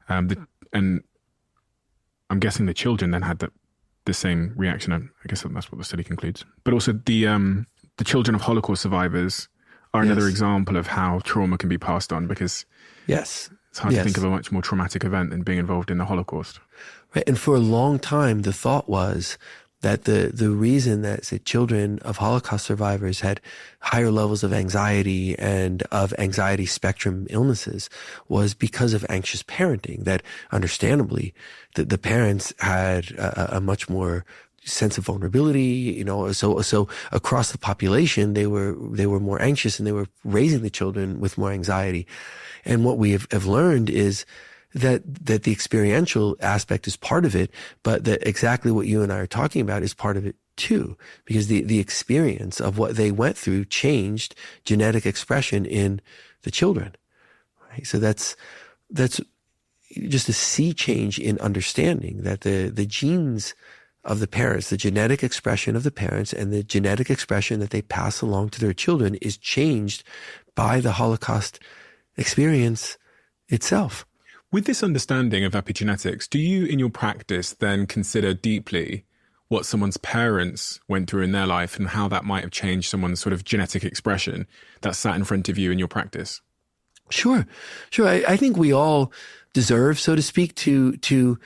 And I'm guessing the children then had the same reaction. I guess that's what the study concludes. But also the children of Holocaust survivors are another example of how trauma can be passed on, because it's hard to think of a much more traumatic event than being involved in the Holocaust. Right. And for a long time, the thought was that the reason that, say, children of Holocaust survivors had higher levels of anxiety and of anxiety spectrum illnesses was because of anxious parenting, that understandably the parents had a much more sense of vulnerability, so across the population, they were more anxious and they were raising the children with more anxiety. And what we have learned is that the experiential aspect is part of it, but that exactly what you and I are talking about is part of it too, because the experience of what they went through changed genetic expression in the children. Right? So that's just a sea change in understanding that the genes of the parents, the genetic expression of the parents and the genetic expression that they pass along to their children is changed by the Holocaust experience itself. With this understanding of epigenetics, do you in your practice then consider deeply what someone's parents went through in their life and how that might have changed someone's sort of genetic expression that sat in front of you in your practice? Sure. I think we all deserve, so to speak, to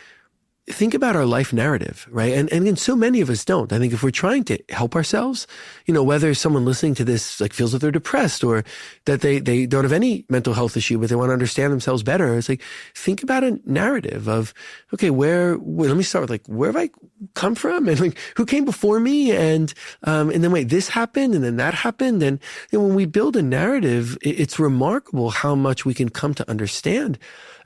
think about our life narrative, right? And again, so many of us don't. I think if we're trying to help ourselves, whether someone listening to this feels that they're depressed or that they don't have any mental health issue, but they want to understand themselves better, it's think about a narrative of, okay, let me start with where have I come from and who came before me and then wait, this happened and then that happened. And when we build a narrative, it's remarkable how much we can come to understand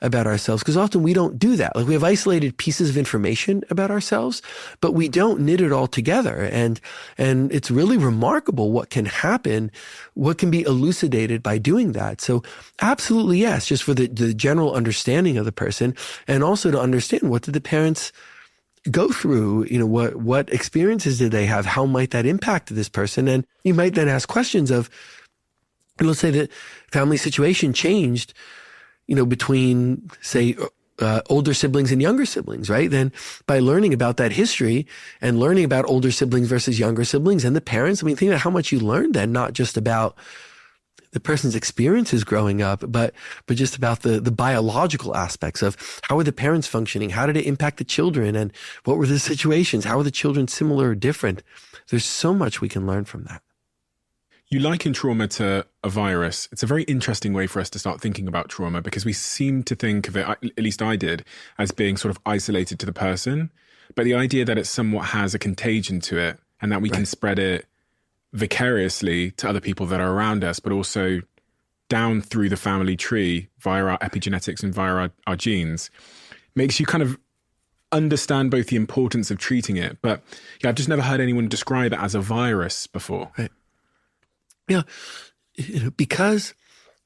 about ourselves, because often we don't do that. We have isolated pieces of information about ourselves, but we don't knit it all together. And it's really remarkable what can happen, what can be elucidated by doing that. So absolutely yes, just for the general understanding of the person, and also to understand what did the parents go through, what experiences did they have? How might that impact this person? And you might then ask questions of, And let's say that family situation changed, between, say, older siblings and younger siblings, right? Then by learning about that history and learning about older siblings versus younger siblings and the parents, think about how much you learned then, not just about the person's experiences growing up, but just about the biological aspects of how are the parents functioning? How did it impact the children? And what were the situations? How are the children similar or different? There's so much we can learn from that. You liken trauma to a virus. It's a very interesting way for us to start thinking about trauma because we seem to think of it, at least I did, as being sort of isolated to the person. But the idea that it somewhat has a contagion to it and that we can spread it vicariously to other people that are around us, but also down through the family tree via our epigenetics and via our genes, makes you kind of understand both the importance of treating it. But yeah, I've just never heard anyone describe it as a virus before. Right. Yeah, because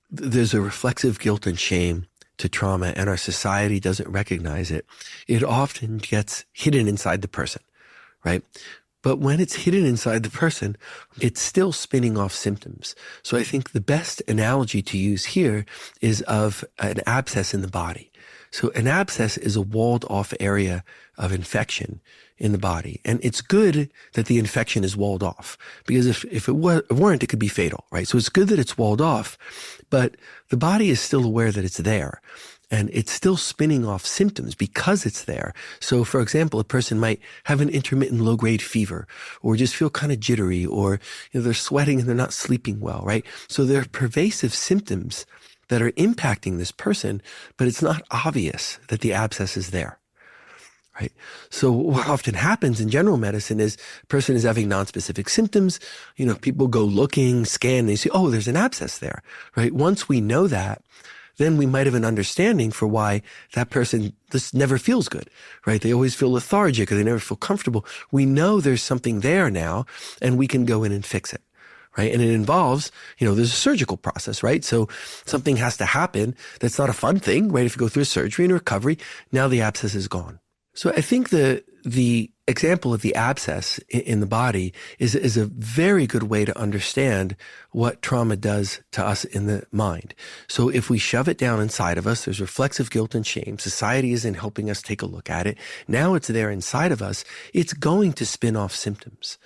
there's a reflexive guilt and shame to trauma and our society doesn't recognize it, it often gets hidden inside the person, right? But when it's hidden inside the person, it's still spinning off symptoms. So I think the best analogy to use here is of an abscess in the body. So an abscess is a walled off area of infection in the body. And it's good that the infection is walled off because if it weren't, it could be fatal, right? So it's good that it's walled off, but the body is still aware that it's there. And it's still spinning off symptoms because it's there. So, for example, a person might have an intermittent low-grade fever or just feel kind of jittery or they're sweating and they're not sleeping well, right? So there are pervasive symptoms that are impacting this person, but it's not obvious that the abscess is there, right? So what often happens in general medicine is a person is having nonspecific symptoms. People go looking, scan, and they say, oh, there's an abscess there, right? Once we know that, then we might have an understanding for why that person just never feels good, right? They always feel lethargic or they never feel comfortable. We know there's something there now and we can go in and fix it, right? And it involves, there's a surgical process, right? So something has to happen that's not a fun thing, right? If you go through a surgery and recovery, now the abscess is gone. So I think the example of the abscess in the body is a very good way to understand what trauma does to us in the mind. So if we shove it down inside of us, there's reflexive guilt and shame. Society isn't helping us take a look at it. Now it's there inside of us. It's going to spin off symptoms.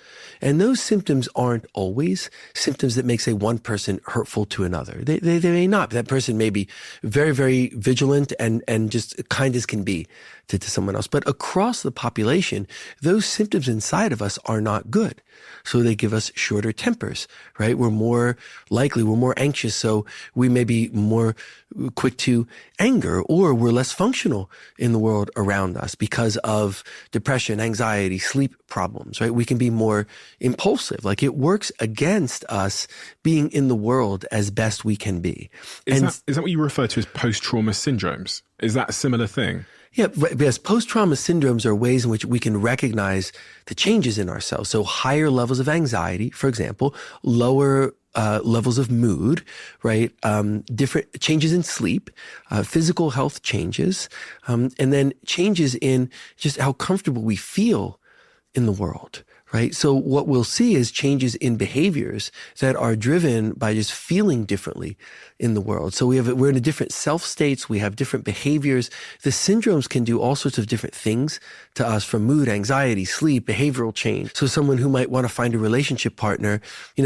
And those symptoms aren't always symptoms that make, say, one person hurtful to another. They may not. That person may be very, very vigilant and just kind as can be to someone else. But across the population, those symptoms inside of us are not good. So they give us shorter tempers, right? We're more anxious. So we may be more quick to anger, or we're less functional in the world around us because of depression, anxiety, sleep problems, right? We can be more impulsive. Like it works against us being in the world as best we can be. Is that what you refer to as post-trauma syndromes? Is that a similar thing? Yeah, because post-trauma syndromes are ways in which we can recognize the changes in ourselves. So higher levels of anxiety, for example, lower levels of mood, right? Different changes in sleep, physical health changes, and then changes in just how comfortable we feel in the world. Right. So what we'll see is changes in behaviors that are driven by just feeling differently in the world. So we're in a different self states. We have different behaviors. The syndromes can do all sorts of different things to us, from mood, anxiety, sleep, behavioral change. So someone who might want to find a relationship partner,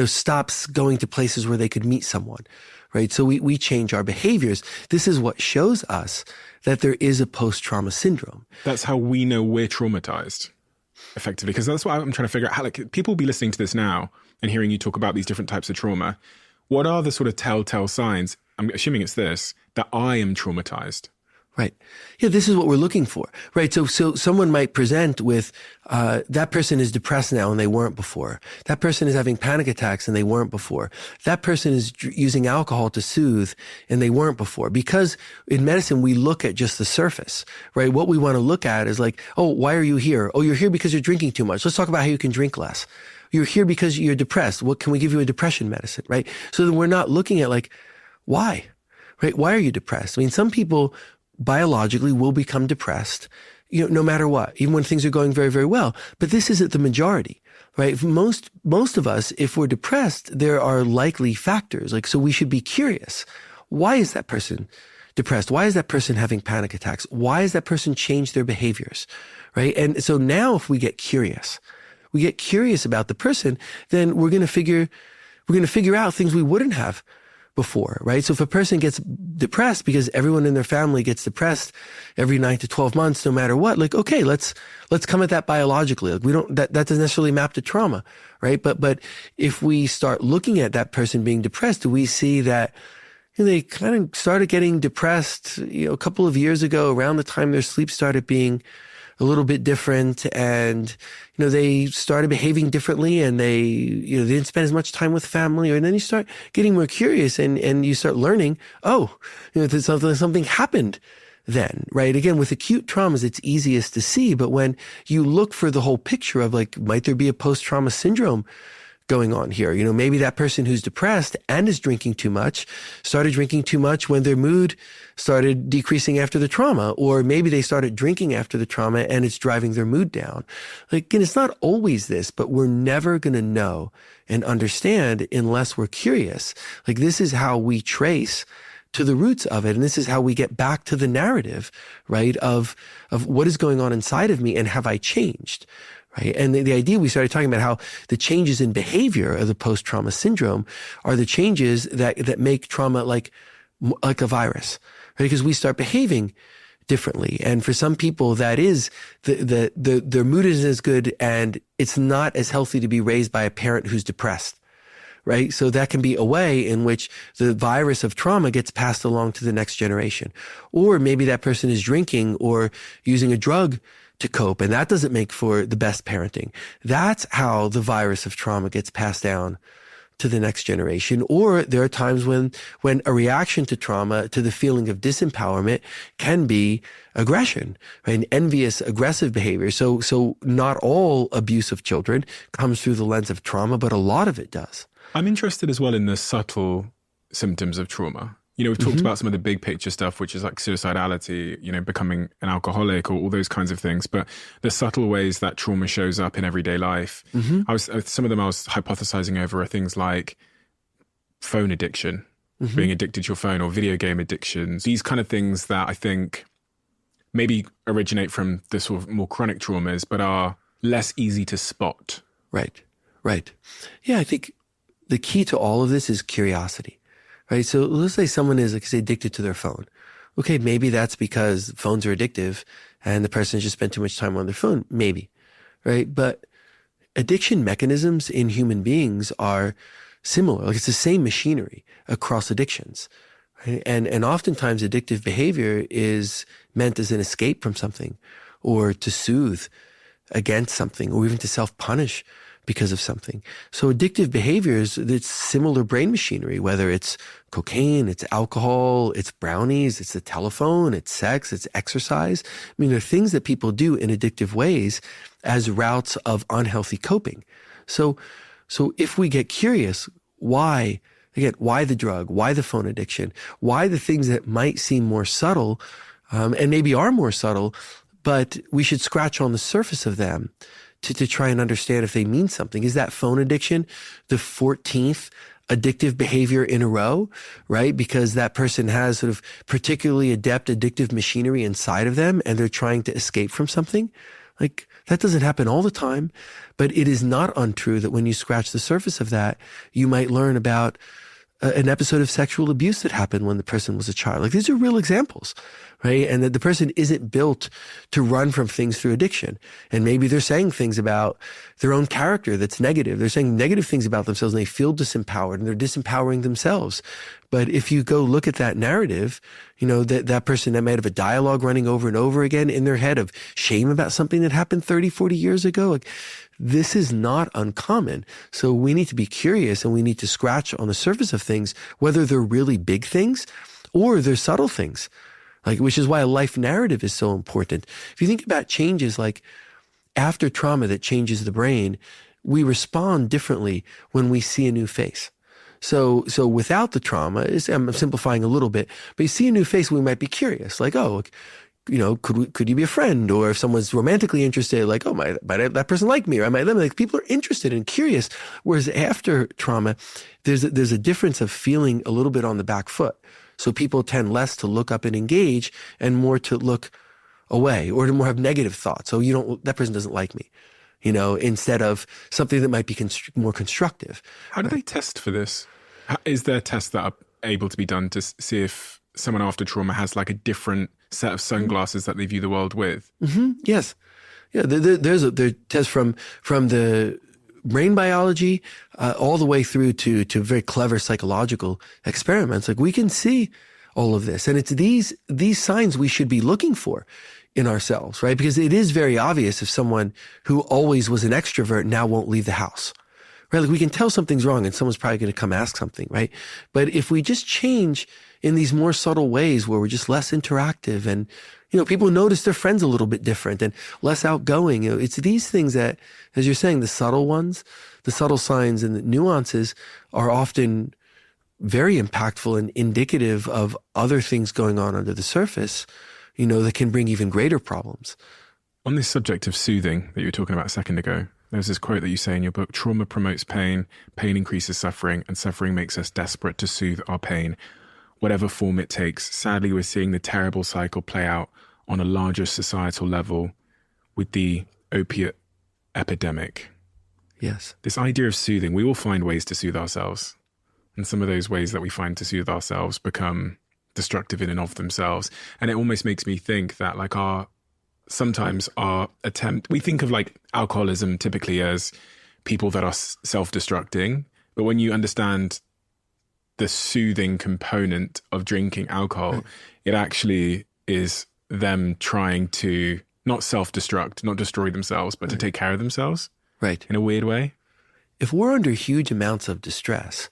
stops going to places where they could meet someone. Right. So we change our behaviors. This is what shows us that there is a post-trauma syndrome. That's how we know we're traumatized. Effectively, because that's what I'm trying to figure out. How, people will be listening to this now and hearing you talk about these different types of trauma. What are the sort of telltale signs? I'm assuming it's this, that I am traumatized. Right. Yeah, this is what we're looking for. Right. So someone might present with, that person is depressed now and they weren't before. That person is having panic attacks and they weren't before. That person is using alcohol to soothe and they weren't before. Because in medicine, we look at just the surface, right? What we want to look at is like, oh, why are you here? Oh, you're here because you're drinking too much. Let's talk about how you can drink less. You're here because you're depressed. What can we give you a depression medicine, right? So then we're not looking at like, why, right? Why are you depressed? I mean, some people biologically will become depressed no matter what, even when things are going very, very well. But this isn't the majority, right? Most of us, if we're depressed, there are likely factors. So we should be curious. Why is that person depressed? Why is that person having panic attacks? Why has that person changed their behaviors, right? And so now if we get curious about the person, then we're going to figure out things we wouldn't have before, right? So if a person gets depressed because everyone in their family gets depressed every 9 to 12 months, no matter what, okay, let's come at that biologically. That doesn't necessarily map to trauma, right? But if we start looking at that person being depressed, do we see that they kind of started getting depressed, a couple of years ago around the time their sleep started being a little bit different, and they started behaving differently, and they they didn't spend as much time with family, and then you start getting more curious, and you start learning, something happened then, right? Again, with acute traumas, it's easiest to see, but when you look for the whole picture of might there be a post-trauma syndrome going on here? Maybe that person who's depressed and is drinking too much started drinking too much when their mood started decreasing after the trauma, or maybe they started drinking after the trauma and it's driving their mood down. Again, it's not always this, but we're never going to know and understand unless we're curious. This is how we trace to the roots of it. And this is how we get back to the narrative, right? Of what is going on inside of me and have I changed? Right? And the idea, we started talking about how the changes in behavior of the post-trauma syndrome are the changes that make trauma like a virus, right? Because we start behaving differently. And for some people, that is their mood isn't as good, and it's not as healthy to be raised by a parent who's depressed, right? So that can be a way in which the virus of trauma gets passed along to the next generation. Or maybe that person is drinking or using a drug to cope, and that doesn't make for the best parenting. That's how the virus of trauma gets passed down to the next generation. Or there are times when a reaction to trauma, to the feeling of disempowerment, can be aggression, right? An envious, aggressive behavior. So not all abuse of children comes through the lens of trauma, but a lot of it does. I'm interested as well in the subtle symptoms of trauma. We've talked about some of the big picture stuff, which is like suicidality, becoming an alcoholic, or all those kinds of things. But the subtle ways that trauma shows up in everyday life, some of them I was hypothesizing over are things like phone addiction, being addicted to your phone, or video game addictions. These kind of things that I think maybe originate from the sort of more chronic traumas, but are less easy to spot. Right. Yeah, I think the key to all of this is curiosity. Right. So let's say someone is, addicted to their phone. Okay. Maybe that's because phones are addictive and the person just spent too much time on their phone. Maybe. Right. But addiction mechanisms in human beings are similar. It's the same machinery across addictions. Right? And oftentimes addictive behavior is meant as an escape from something, or to soothe against something, or even to self-punish because of something. So addictive behaviors, it's similar brain machinery, whether it's cocaine, it's alcohol, it's brownies, it's the telephone, it's sex, it's exercise. There are things that people do in addictive ways as routes of unhealthy coping. So if we get curious, why the drug? Why the phone addiction? Why the things that might seem more subtle, and maybe are more subtle, but we should scratch on the surface of them to try and understand if they mean something. Is that phone addiction the 14th addictive behavior in a row, right? Because that person has sort of particularly adept addictive machinery inside of them, and they're trying to escape from something? That doesn't happen all the time, but it is not untrue that when you scratch the surface of that, you might learn about an episode of sexual abuse that happened when the person was a child. These are real examples, right? And that the person isn't built to run from things through addiction. And maybe they're saying things about their own character that's negative. They're saying negative things about themselves, and they feel disempowered, and they're disempowering themselves. But if you go look at that narrative, that person that might have a dialogue running over and over again in their head of shame about something that happened 30, 40 years ago, this is not uncommon. So we need to be curious, and we need to scratch on the surface of things, whether they're really big things or they're subtle things, which is why a life narrative is so important. If you think about changes after trauma that changes the brain, we respond differently when we see a new face. So without the trauma, I'm simplifying a little bit, but you see a new face, we might be curious, could you be a friend? Or if someone's romantically interested, like, oh, might that person like me? Or I might them? Like, people are interested and curious. Whereas after trauma, there's a difference of feeling a little bit on the back foot. So people tend less to look up and engage and more to look away or to more have negative thoughts. So that person doesn't like me, instead of something that might be more constructive. How do they test for this? Is there tests that are able to be done to see if someone after trauma has like a different set of sunglasses that they view the world with? Mm-hmm. Yes. Yeah. There's tests from the brain biology all the way through to very clever psychological experiments. Like, we can see all of this, and it's these signs we should be looking for in ourselves, right? Because it is very obvious if someone who always was an extrovert now won't leave the house, right? Like, we can tell something's wrong and someone's probably going to come ask something, right? But if we just change in these more subtle ways where we're just less interactive and, people notice their friends a little bit different and less outgoing, it's these things that, as you're saying, the subtle ones, the subtle signs and the nuances are often very impactful and indicative of other things going on under the surface, that can bring even greater problems. On this subject of soothing that you were talking about a second ago, there's this quote that you say in your book: trauma promotes pain, pain increases suffering, and suffering makes us desperate to soothe our pain, whatever form it takes. Sadly, we're seeing the terrible cycle play out on a larger societal level with the opiate epidemic. Yes. This idea of soothing, we all find ways to soothe ourselves. And some of those ways that we find to soothe ourselves become destructive in and of themselves. And it almost makes me think that sometimes our attempt, we think of like alcoholism typically as people that are self-destructing. But when you understand the soothing component of drinking alcohol, right, it actually is them trying to not self-destruct, not destroy themselves, but to take care of themselves. Right. In a weird way. If we're under huge amounts of distress,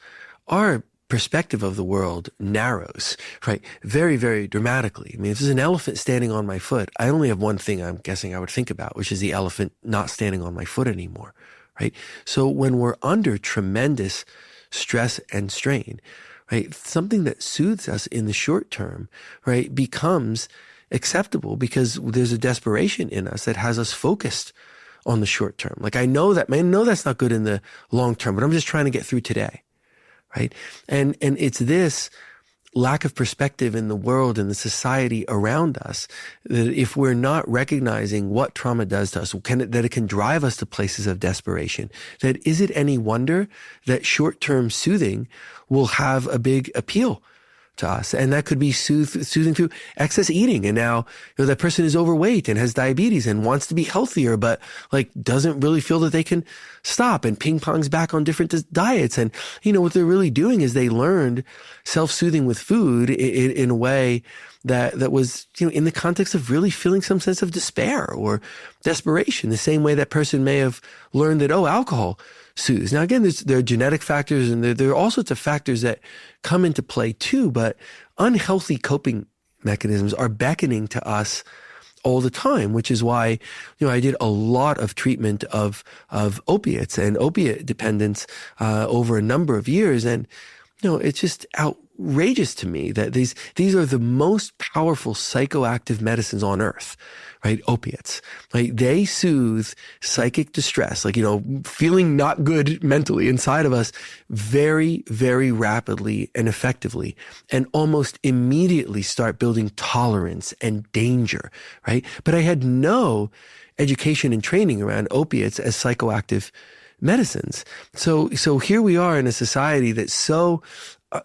our perspective of the world narrows, right? Very, very dramatically. I mean, if there's an elephant standing on my foot, I only have one thing I'm guessing I would think about, which is the elephant not standing on my foot anymore, right? So when we're under tremendous stress and strain, right, something that soothes us in the short term, right, becomes acceptable because there's a desperation in us that has us focused on the short term. Like, I know that's not good in the long term, but I'm just trying to get through today. Right. And it's this lack of perspective in the world and the society around us that if we're not recognizing what trauma does to us, that it can drive us to places of desperation, that is it any wonder that short-term soothing will have a big appeal to us? And that could be soothing through excess eating. And now, that person is overweight and has diabetes and wants to be healthier, but doesn't really feel that they can stop and ping pongs back on different diets. And, what they're really doing is they learned self-soothing with food in a way that was, in the context of really feeling some sense of despair or desperation, the same way that person may have learned that, alcohol soothes. Now, again, there are genetic factors and there are all sorts of factors that come into play too, but unhealthy coping mechanisms are beckoning to us all the time, which is why, I did a lot of treatment of opiates and opiate dependence over a number of years. And, it's just outrageous to me that these are the most powerful psychoactive medicines on earth, right? Opiates, right? They soothe psychic distress, feeling not good mentally inside of us very, very rapidly and effectively, and almost immediately start building tolerance and danger, right? But I had no education and training around opiates as psychoactive medicines. So here we are in a society that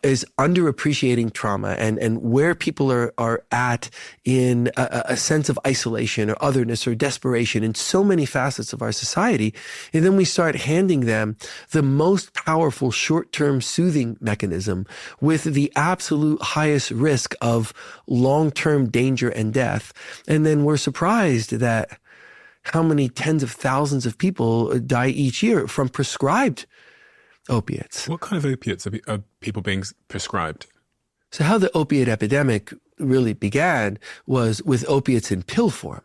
is underappreciating trauma and where people are at in a sense of isolation or otherness or desperation in so many facets of our society. And then we start handing them the most powerful short-term soothing mechanism with the absolute highest risk of long-term danger and death. And then we're surprised that how many tens of thousands of people die each year from prescribed opiates. What kind of opiates are people being prescribed? So how the opiate epidemic really began was with opiates in pill form.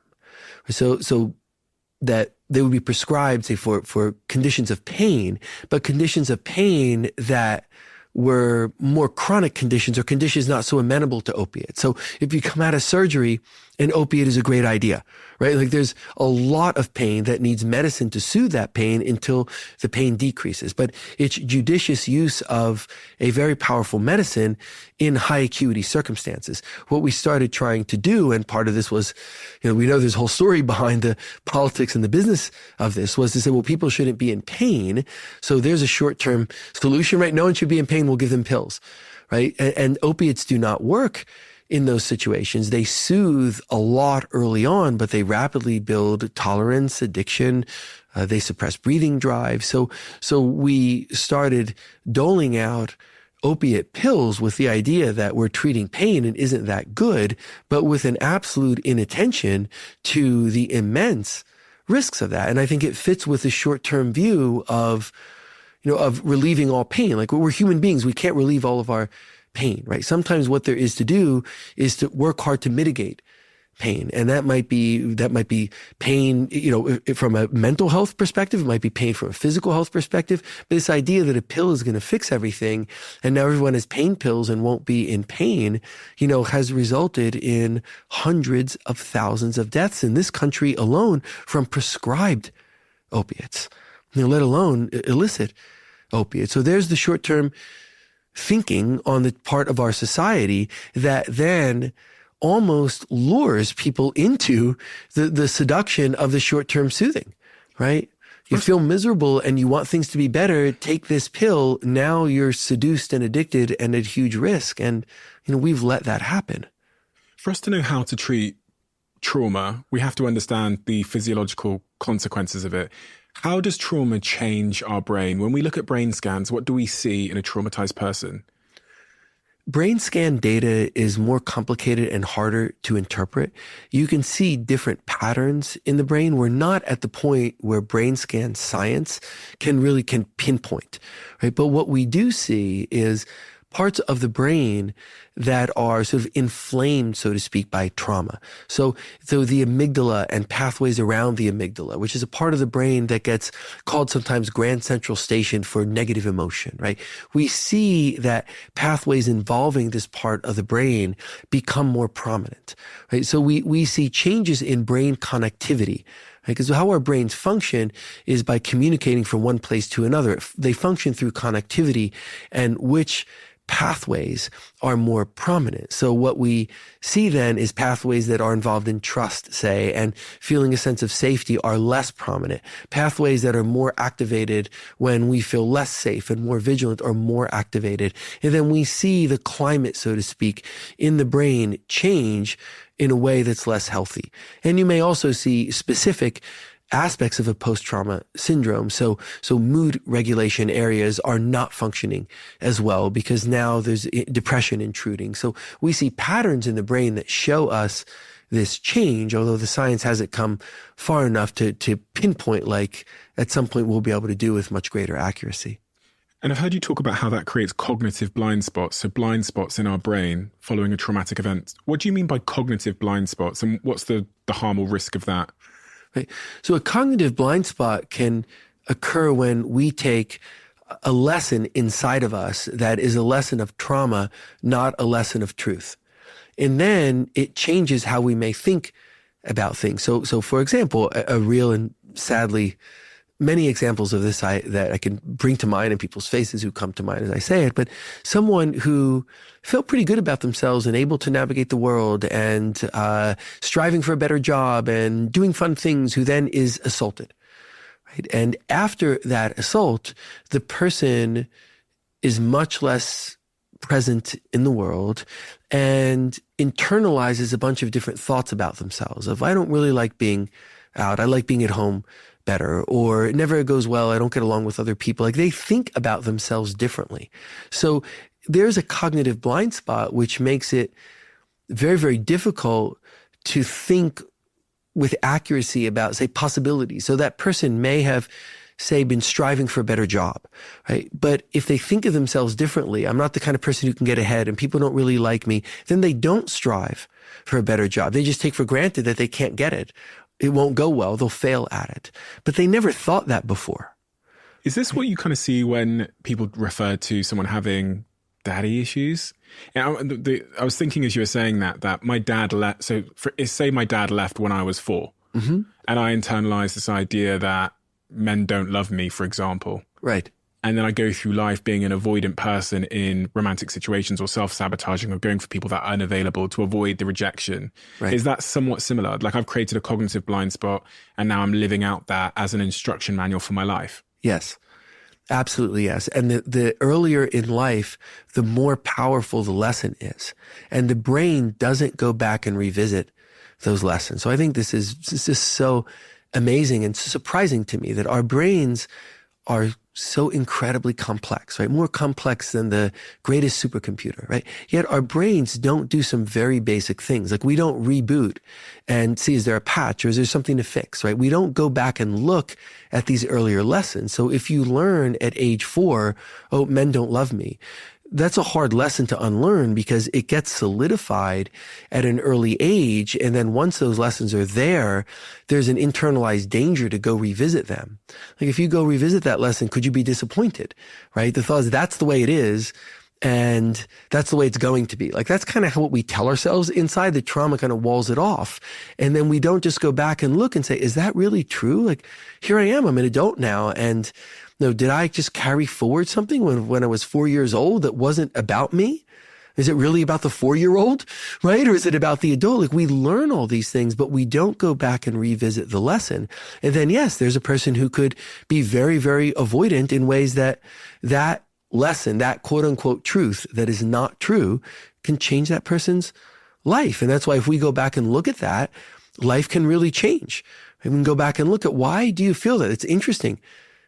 So that they would be prescribed, say, for conditions of pain, but conditions of pain that were more chronic conditions or conditions not so amenable to opiates. So if you come out of surgery, an opiate is a great idea, right? Like there's a lot of pain that needs medicine to soothe that pain until the pain decreases. But it's judicious use of a very powerful medicine in high acuity circumstances. What we started trying to do, and part of this was, we know there's a whole story behind the politics and the business of this, was to say, well, people shouldn't be in pain. So there's a short-term solution, right? No one should be in pain. We'll give them pills, right? And opiates do not work in those situations. They soothe a lot early on, but they rapidly build tolerance, addiction. They suppress breathing drive. So we started doling out opiate pills with the idea that we're treating pain and isn't that good, but with an absolute inattention to the immense risks of that. And I think it fits with the short-term view of relieving all pain. Like we're human beings. We can't relieve all of our pain, right? Sometimes what there is to do is to work hard to mitigate pain. And that might be pain, from a mental health perspective. It might be pain from a physical health perspective. But this idea that a pill is going to fix everything and now everyone has pain pills and won't be in pain, has resulted in hundreds of thousands of deaths in this country alone from prescribed opiates, let alone illicit opiates. So there's the short-term thinking on the part of our society that then almost lures people into the seduction of the short-term soothing, right? You feel miserable and you want things to be better. Take this pill. Now you're seduced and addicted and at huge risk. And, we've let that happen. For us to know how to treat trauma, we have to understand the physiological consequences of it. How does trauma change our brain? When we look at brain scans, what do we see in a traumatized person? Brain scan data is more complicated and harder to interpret. You can see different patterns in the brain. We're not at the point where brain scan science can pinpoint, right? But what we do see is parts of the brain that are sort of inflamed, so to speak, by trauma. So the amygdala and pathways around the amygdala, which is a part of the brain that gets called sometimes grand central station for negative emotion, right? We see that pathways involving this part of the brain become more prominent, right? So we see changes in brain connectivity. Because how our brains function is by communicating from one place to another. They function through connectivity, and which pathways are more prominent. So what we see then is pathways that are involved in trust, say, and feeling a sense of safety are less prominent. Pathways that are more activated when we feel less safe and more vigilant are more activated. And then we see the climate, so to speak, in the brain change in a way that's less healthy. And you may also see specific aspects of a post-trauma syndrome. So mood regulation areas are not functioning as well because now there's depression intruding. So we see patterns in the brain that show us this change, although the science hasn't come far enough to pinpoint, like at some point we'll be able to do with much greater accuracy. And I've heard you talk about how that creates cognitive blind spots, so blind spots in our brain following a traumatic event. What do you mean by cognitive blind spots, and what's the harm or risk of that? Right. So a cognitive blind spot can occur when we take a lesson inside of us that is a lesson of trauma, not a lesson of truth. And then it changes how we may think about things. So for example, a real and sadly many examples of this that I can bring to mind in people's faces who come to mind as I say it, but someone who felt pretty good about themselves and able to navigate the world and striving for a better job and doing fun things, who then is assaulted, right? And after that assault, the person is much less present in the world and internalizes a bunch of different thoughts about themselves of, I don't really like being out. I like being at home better, or it never goes well. I don't get along with other people. Like they think about themselves differently. So there's a cognitive blind spot, which makes it very, very difficult to think with accuracy about, say, possibilities. So that person may have, say, been striving for a better job, right? But if they think of themselves differently, I'm not the kind of person who can get ahead and people don't really like me, then they don't strive for a better job. They just take for granted that they can't get it. It won't go well. They'll fail at it. But they never thought that before, Is this what you kind of see when people refer to someone having daddy issues? And I was thinking as you were saying that my dad left. So say my dad left when I was 4, and I internalized this idea that men don't love me, for example. Right. And then I go through life being an avoidant person in romantic situations or self-sabotaging or going for people that are unavailable to avoid the rejection. Right. Is that somewhat similar? Like I've created a cognitive blind spot and now I'm living out that as an instruction manual for my life. Yes, absolutely yes. And the earlier in life, the more powerful the lesson is. And the brain doesn't go back and revisit those lessons. So I think this is so amazing and surprising to me that our brains are so incredibly complex, right? More complex than the greatest supercomputer, right? Yet our brains don't do some very basic things. Like we don't reboot and see, is there a patch or is there something to fix, right? We don't go back and look at these earlier lessons. So if you learn at age 4, oh, men don't love me, that's a hard lesson to unlearn because it gets solidified at an early age. And then once those lessons are there, there's an internalized danger to go revisit them. Like if you go revisit that lesson, could you be disappointed, right? The thought is that's the way it is. And that's the way it's going to be. Like that's kind of how what we tell ourselves inside. The trauma kind of walls it off. And then we don't just go back and look and say, is that really true? Like here I am, I'm an adult now. And no, did I just carry forward something when I was 4 years old that wasn't about me? Is it really about the 4-year-old, right? Or is it about the adult? Like we learn all these things, but we don't go back and revisit the lesson. And then yes, there's a person who could be very, very avoidant in ways that lesson, that quote unquote truth that is not true can change that person's life. And that's why if we go back and look at that, life can really change. We can go back and look at why do you feel that? It's interesting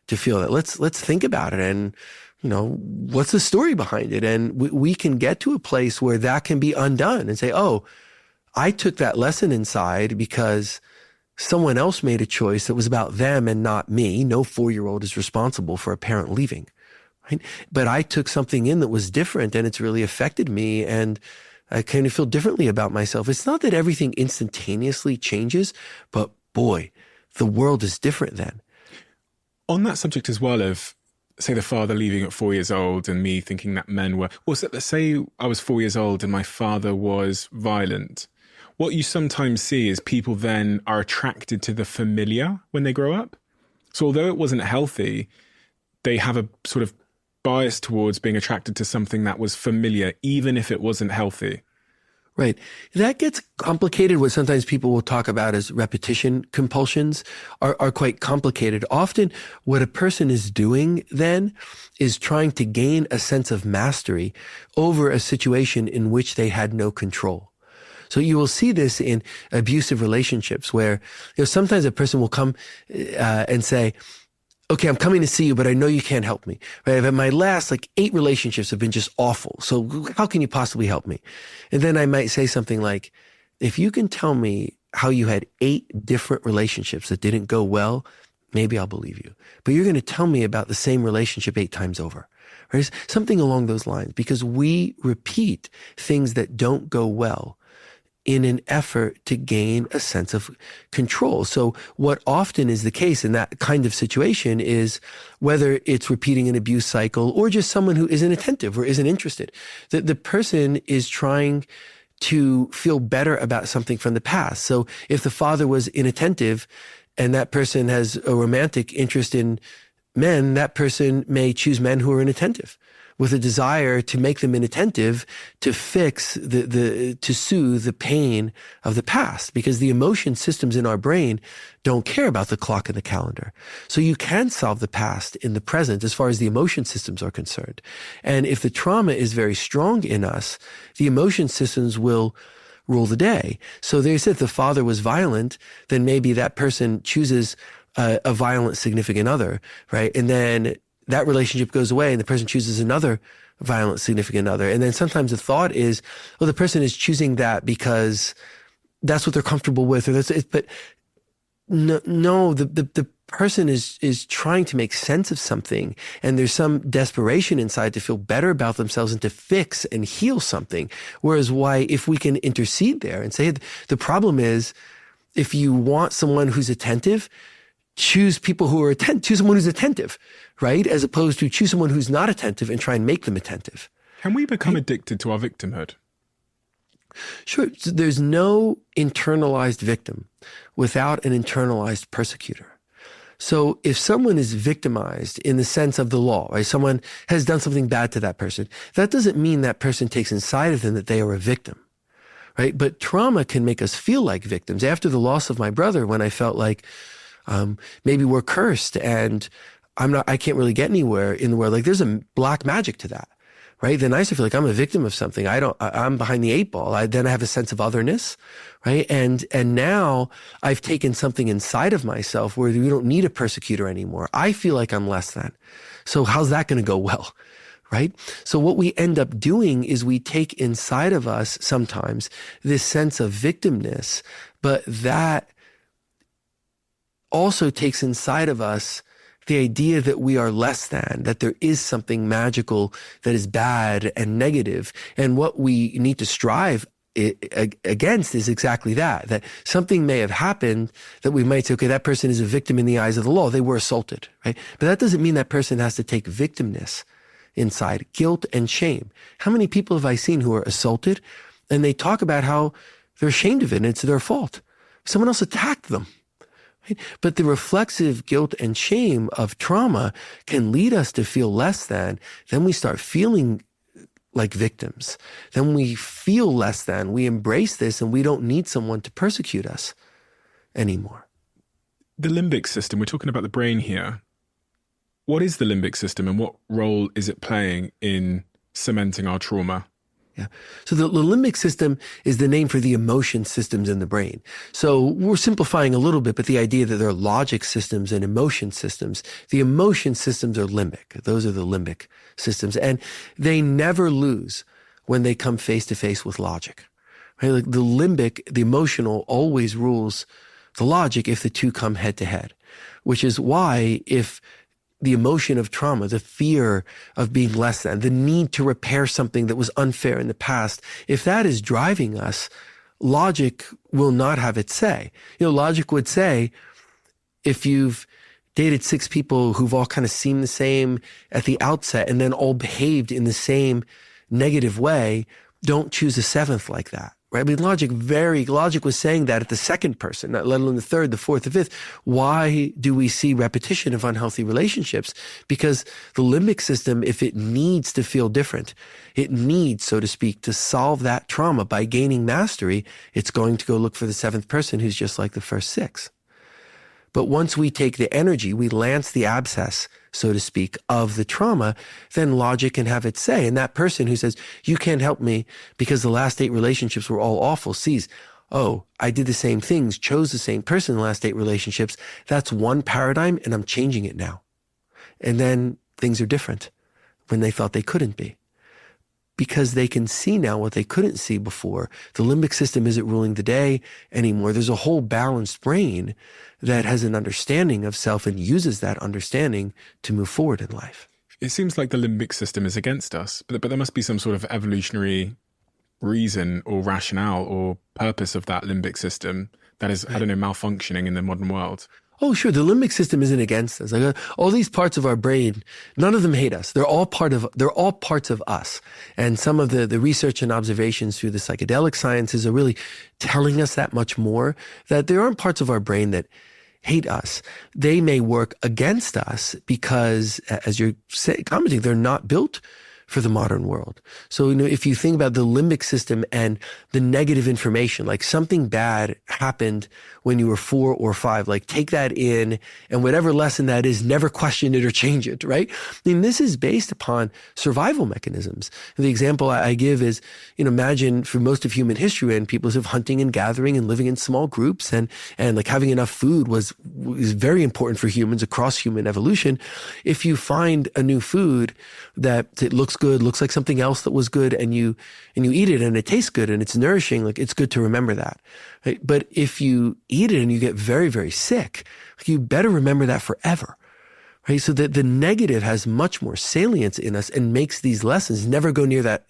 to feel that. Let's think about it. And, you know, what's the story behind it? And we can get to a place where that can be undone and say, oh, I took that lesson inside because someone else made a choice that was about them and not me. No 4-year-old is responsible for a parent leaving, right? But I took something in that was different and it's really affected me. And I kind of feel differently about myself. It's not that everything instantaneously changes, but boy, the world is different then. On that subject as well of, say, the father leaving at 4 years old and me thinking that men were, or say I was 4 years old and my father was violent. What you sometimes see is people then are attracted to the familiar when they grow up. So although it wasn't healthy, they have a sort of bias towards being attracted to something that was familiar, even if it wasn't healthy. Right. That gets complicated. What sometimes people will talk about as repetition compulsions are quite complicated. Often what a person is doing then is trying to gain a sense of mastery over a situation in which they had no control. So you will see this in abusive relationships where, you know, sometimes a person will come and say, okay, I'm coming to see you, but I know you can't help me. Right? My last 8 relationships have been just awful. So how can you possibly help me? And then I might say something like, if you can tell me how you had 8 different relationships that didn't go well, maybe I'll believe you. But you're going to tell me about the same relationship 8 times over. Right? Something along those lines, because we repeat things that don't go well in an effort to gain a sense of control. So what often is the case in that kind of situation is whether it's repeating an abuse cycle or just someone who isn't attentive or isn't interested. The person is trying to feel better about something from the past. So if the father was inattentive and that person has a romantic interest in men, that person may choose men who are inattentive, with a desire to make them inattentive, to fix to soothe the pain of the past, because the emotion systems in our brain don't care about the clock and the calendar. So you can solve the past in the present as far as the emotion systems are concerned. And if the trauma is very strong in us, the emotion systems will rule the day. So they said if the father was violent, then maybe that person chooses a violent significant other, right? And then that relationship goes away and the person chooses another violent significant other. And then sometimes the thought is, well, the person is choosing that because that's what they're comfortable with, or that's it. But no, the person is trying to make sense of something, and there's some desperation inside to feel better about themselves and to fix and heal something. Whereas if we can intercede there and say, the problem is, if you want someone who's attentive, choose people who are choose someone who's attentive, right? As opposed to choose someone who's not attentive and try and make them attentive. Can we become addicted to our victimhood? Sure. So there's no internalized victim without an internalized persecutor. So if someone is victimized in the sense of the law, right? Someone has done something bad to that person. That doesn't mean that person takes inside of them that they are a victim, right? But trauma can make us feel like victims. After the loss of my brother, when I felt like maybe we're cursed and I can't really get anywhere in the world, like there's a black magic to that, right? Then I used to feel like I'm a victim of something. I'm behind the eight ball. Then I have a sense of otherness, right? And now I've taken something inside of myself where we don't need a persecutor anymore. I feel like I'm less than. So how's that going to go well, right? So what we end up doing is we take inside of us sometimes this sense of victimness, but that also takes inside of us the idea that we are less than, that there is something magical that is bad and negative. And what we need to strive against is exactly that something may have happened that we might say, okay, that person is a victim in the eyes of the law. They were assaulted, right? But that doesn't mean that person has to take victimness inside, guilt and shame. How many people have I seen who are assaulted and they talk about how they're ashamed of it and it's their fault? Someone else attacked them. But the reflexive guilt and shame of trauma can lead us to feel less than. Then we start feeling like victims. Then we feel less than. We embrace this and we don't need someone to persecute us anymore. The limbic system, we're talking about the brain here. What is the limbic system and what role is it playing in cementing our trauma? Yeah. So the limbic system is the name for the emotion systems in the brain. So we're simplifying a little bit, but the idea that there are logic systems and emotion systems, the emotion systems are limbic. Those are the limbic systems. And they never lose when they come face to face with logic. Right? Like the limbic, the emotional always rules the logic if the two come head to head, which is why if the emotion of trauma, the fear of being less than, the need to repair something that was unfair in the past, if that is driving us, logic will not have its say. Logic would say, if you've dated 6 people who've all kind of seemed the same at the outset and then all behaved in the same negative way, don't choose a 7th like that. Right? I mean, logic was saying that at the second person, let alone the third, the fourth, the fifth. Why do we see repetition of unhealthy relationships? Because the limbic system, if it needs to feel different, it needs, so to speak, to solve that trauma by gaining mastery, it's going to go look for the 7th person who's just like the first 6. But once we take the energy, we lance the abscess, so to speak, of the trauma, then logic can have its say. And that person who says, you can't help me because the last 8 relationships were all awful, sees, oh, I did the same things, chose the same person in the last 8 relationships. That's one paradigm and I'm changing it now. And then things are different when they thought they couldn't be. Because they can see now what they couldn't see before. The limbic system isn't ruling the day anymore. There's a whole balanced brain that has an understanding of self and uses that understanding to move forward in life. It seems like the limbic system is against us, but there must be some sort of evolutionary reason or rationale or purpose of that limbic system that is, I don't know, malfunctioning in the modern world. Oh, sure. The limbic system isn't against us. Like all these parts of our brain, none of them hate us. They're all parts of us. And some of the research and observations through the psychedelic sciences are really telling us that much more, that there aren't parts of our brain that hate us. They may work against us because, as you're commenting, they're not built for the modern world. So, if you think about the limbic system and the negative information, like something bad happened when you were 4 or 5, like take that in and whatever lesson that is, never question it or change it, right? I mean, this is based upon survival mechanisms. The example I give is, imagine for most of human history and people of hunting and gathering and living in small groups and like having enough food is very important for humans across human evolution. If you find a new food that it looks good, looks like something else that was good, and you eat it and it tastes good and it's nourishing, like it's good to remember that. Right? But if you eat it and you get very, very sick, you better remember that forever. Right? So that the negative has much more salience in us and makes these lessons never go near that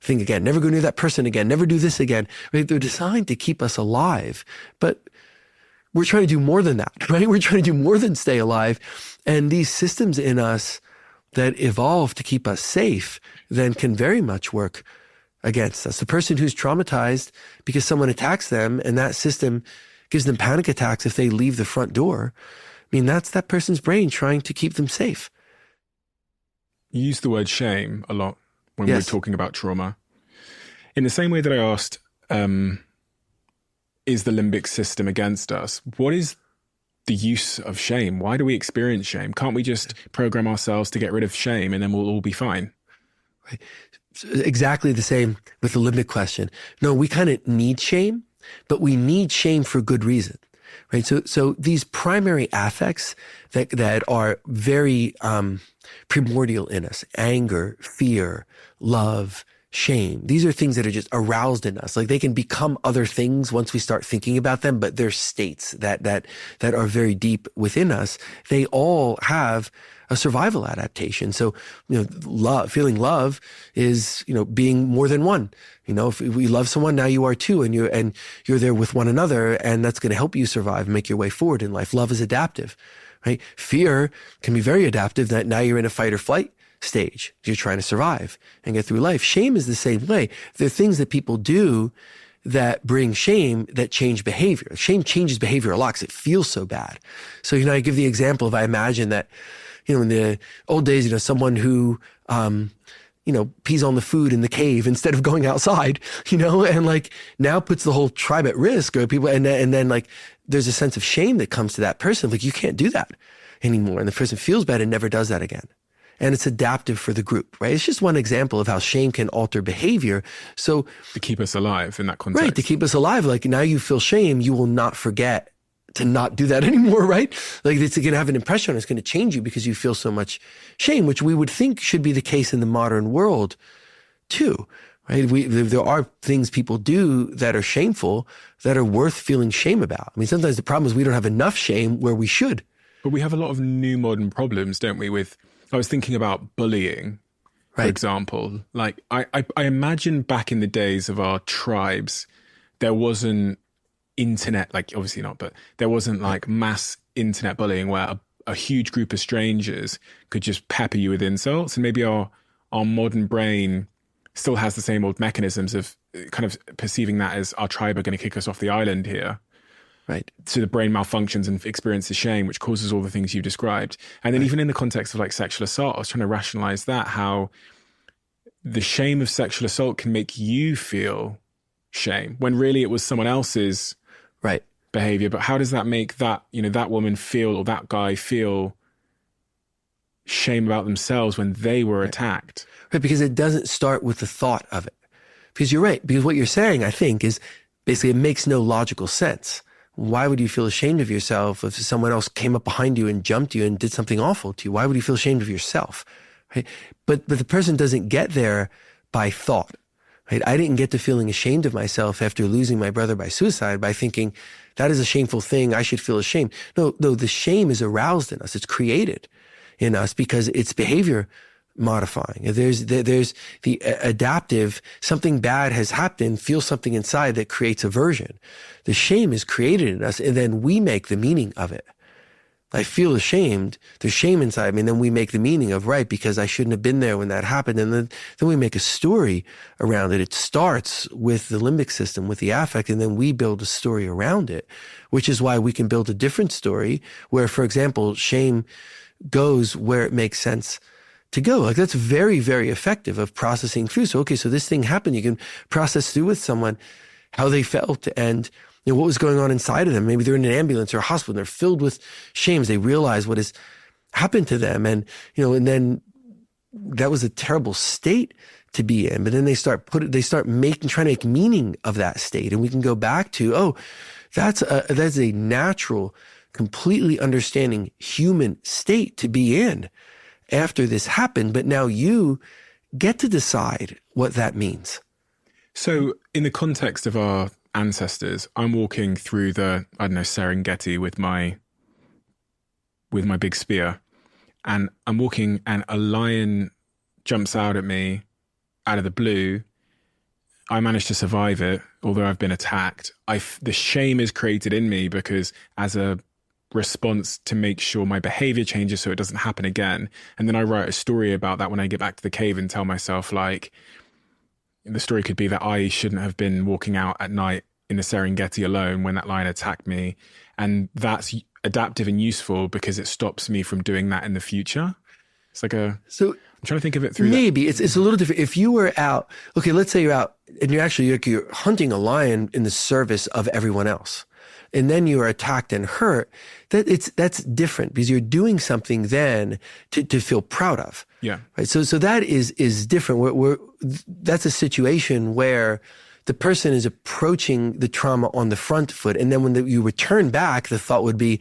thing again, never go near that person again, never do this again. Right? They're designed to keep us alive. But we're trying to do more than that, right? We're trying to do more than stay alive. And these systems in us that evolve to keep us safe then can very much work against us. The person who's traumatized because someone attacks them and that system gives them panic attacks if they leave the front door, I mean, that's that person's brain trying to keep them safe. You use the word shame a lot when we're talking about trauma. In the same way that I asked, is the limbic system against us? What is the use of shame? Why do we experience shame? Can't we just program ourselves to get rid of shame and then we'll all be fine? Right. Exactly the same with the limbic question. No, we kind of need shame, but we need shame for good reason. Right. So these primary affects that are very primordial in us, anger, fear, love, shame, these are things that are just aroused in us. Like they can become other things once we start thinking about them, but they're states that are very deep within us. They all have a survival adaptation. So, feeling love is, being more than one. If we love someone, now you are two, and you're there with one another, and that's going to help you survive and make your way forward in life. Love is adaptive, right? Fear can be very adaptive, that now you're in a fight or flight stage. You're trying to survive and get through life. Shame is the same way. There are things that people do that bring shame that change behavior. Shame changes behavior a lot because it feels so bad. So, I give the example of, I imagine that, in the old days, someone who, pees on the food in the cave instead of going outside, and like now puts the whole tribe at risk, or people, and then like there's a sense of shame that comes to that person. Like, you can't do that anymore. And the person feels bad and never does that again. And it's adaptive for the group, right? It's just one example of how shame can alter behavior. So to keep us alive in that context. Right, to keep us alive. Like, now you feel shame, you will not forget to not do that anymore, right? Like, it's going to have an impression. It's going to change you because you feel so much shame, which we would think should be the case in the modern world too, right? There are things people do that are shameful that are worth feeling shame about. I mean, sometimes the problem is we don't have enough shame where we should. But we have a lot of new modern problems, don't we? I was thinking about bullying, for example. Like, I imagine back in the days of our tribes, there wasn't internet, like obviously not, but there wasn't like mass internet bullying where a huge group of strangers could just pepper you with insults. And maybe our modern brain still has the same old mechanisms of kind of perceiving that as our tribe are going to kick us off the island here. Right. So the brain malfunctions and experiences shame, which causes all the things you described. And then even in the context of like sexual assault, I was trying to rationalize that, how the shame of sexual assault can make you feel shame when really it was someone else's behavior. But how does that make that, that woman feel, or that guy feel shame about themselves when they were attacked? Right, because it doesn't start with the thought of it. Because you're right. Because what you're saying, I think, is basically it makes no logical sense. Why would you feel ashamed of yourself if someone else came up behind you and jumped you and did something awful to you? Why would you feel ashamed of yourself? Right? But the person doesn't get there by thought. Right? I didn't get to feeling ashamed of myself after losing my brother by suicide by thinking that is a shameful thing. I should feel ashamed. No, the shame is aroused in us. It's created in us because it's behavior modifying. There's the adaptive, something bad has happened, feel something inside that creates aversion. The shame is created in us, and then we make the meaning of it. I feel ashamed. There's shame inside me, and then we make the meaning of, right, because I shouldn't have been there when that happened. And then we make a story around it. It starts with the limbic system, with the affect, and then we build a story around it, which is why we can build a different story where, for example, shame goes where it makes sense to go. Like, that's very, very effective of processing through. So, okay, so this thing happened. You can process through with someone how they felt and what was going on inside of them. Maybe they're in an ambulance or a hospital and they're filled with shames. They realize what has happened to them. And, and then that was a terrible state to be in. But then they start trying to make meaning of that state. And we can go back to, that's a natural, completely understanding human state to be in after this happened. But now you get to decide what that means. So in the context of our ancestors, I'm walking through the, Serengeti with my big spear, and I'm walking and a lion jumps out at me out of the blue. I managed to survive it, although I've been attacked. The shame is created in me because as a response to make sure my behavior changes so it doesn't happen again. And then I write a story about that when I get back to the cave and tell myself, like, the story could be that I shouldn't have been walking out at night in the Serengeti alone when that lion attacked me. And that's adaptive and useful because it stops me from doing that in the future. It's like I'm trying to think of it through maybe it's a little different. If you were out, okay, let's say you're out and you're hunting a lion in the service of everyone else, and then you are attacked and hurt, that's different because you're doing something then to feel proud of. Yeah. Right. So that is different. That's a situation where the person is approaching the trauma on the front foot, and then when you return back, the thought would be,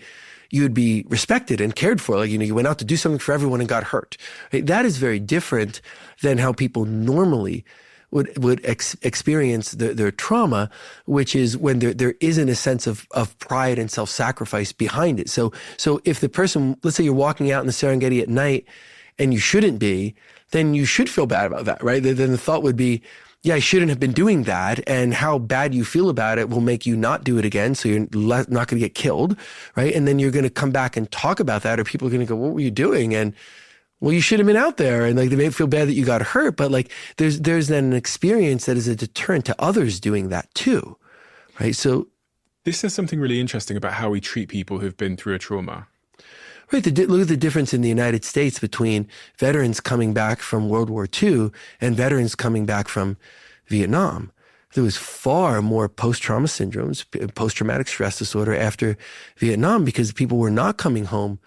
you would be respected and cared for. Like, you went out to do something for everyone and got hurt. Right? That is very different than how people normally would experience their trauma, which is when there isn't a sense of pride and self-sacrifice behind it. So if the person, let's say you're walking out in the Serengeti at night and you shouldn't be, then you should feel bad about that, right? Then the thought would be, yeah, I shouldn't have been doing that. And how bad you feel about it will make you not do it again. So you're not going to get killed, right? And then you're going to come back and talk about that, or people are going to go, what were you doing? And well, you should have been out there. And like, they may feel bad that you got hurt, but like there's then an experience that is a deterrent to others doing that too, right? So this says something really interesting about how we treat people who've been through a trauma. Right. Look at the difference in the United States between veterans coming back from World War II and veterans coming back from Vietnam. There was far more post-trauma syndromes, post-traumatic stress disorder after Vietnam because people were not coming home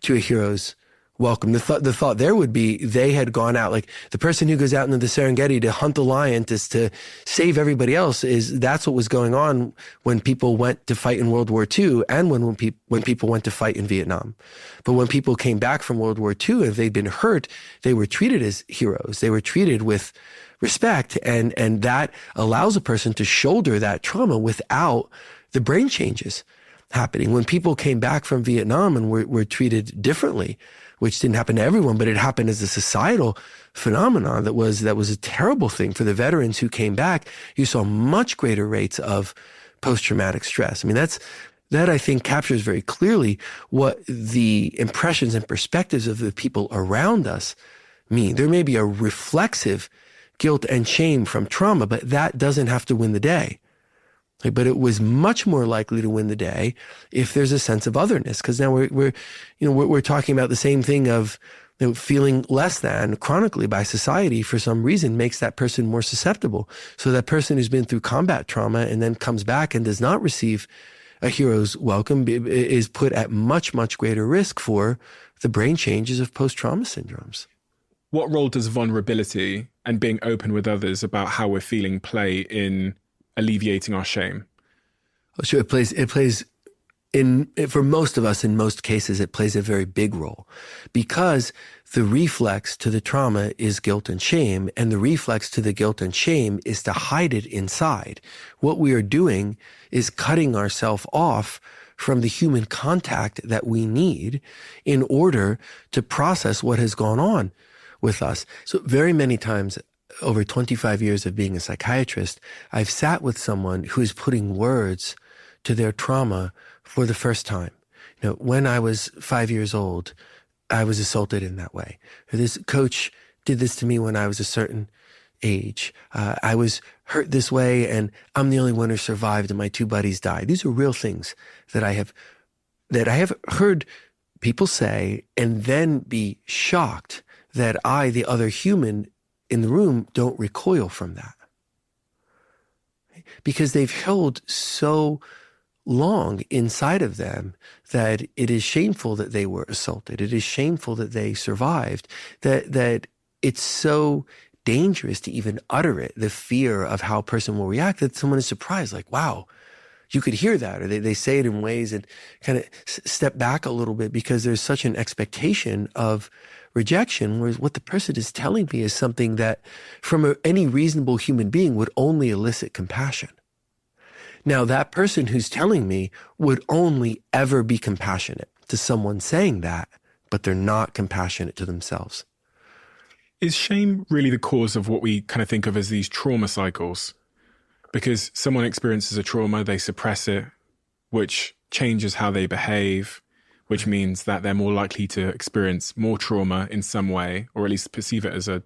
to a hero's welcome. The thought there would be they had gone out, like the person who goes out into the Serengeti to hunt the lion to save everybody else, that's what was going on when people went to fight in World War II and when people went to fight in Vietnam. But when people came back from World War II, if they'd been hurt, they were treated as heroes. They were treated with respect, and that allows a person to shoulder that trauma without the brain changes happening. When people came back from Vietnam and were treated differently, which didn't happen to everyone, but it happened as a societal phenomenon that was a terrible thing for the veterans who came back. You saw much greater rates of post-traumatic stress. I mean, that I think captures very clearly what the impressions and perspectives of the people around us mean. There may be a reflexive guilt and shame from trauma, but that doesn't have to win the day. But it was much more likely to win the day if there's a sense of otherness, because now we're talking about the same thing of feeling less than chronically by society for some reason makes that person more susceptible. So that person who's been through combat trauma and then comes back and does not receive a hero's welcome is put at much, much greater risk for the brain changes of post-trauma syndromes. What role does vulnerability and being open with others about how we're feeling play in alleviating our shame? So it plays for most of us, in most cases, it plays a very big role because the reflex to the trauma is guilt and shame, and the reflex to the guilt and shame is to hide it inside. What we are doing is cutting ourselves off from the human contact that we need in order to process what has gone on with us. So very many times over 25 years of being a psychiatrist, I've sat with someone who is putting words to their trauma for the first time. When I was 5 years old, I was assaulted in that way. This coach did this to me when I was a certain age. I was hurt this way, and I'm the only one who survived, and my two buddies died. These are real things that I have heard people say, and then be shocked that I, the other human in the room, don't recoil from that. Because they've held so long inside of them that it is shameful that they were assaulted. It is shameful that they survived, that it's so dangerous to even utter it, the fear of how a person will react, that someone is surprised, like, wow, you could hear that. Or they say it in ways and kind of step back a little bit because there's such an expectation of rejection, whereas what the person is telling me is something that from any reasonable human being would only elicit compassion. Now, that person who's telling me would only ever be compassionate to someone saying that, but they're not compassionate to themselves. Is shame really the cause of what we kind of think of as these trauma cycles? Because someone experiences a trauma, they suppress it, which changes how they behave, which means that they're more likely to experience more trauma in some way, or at least perceive it as a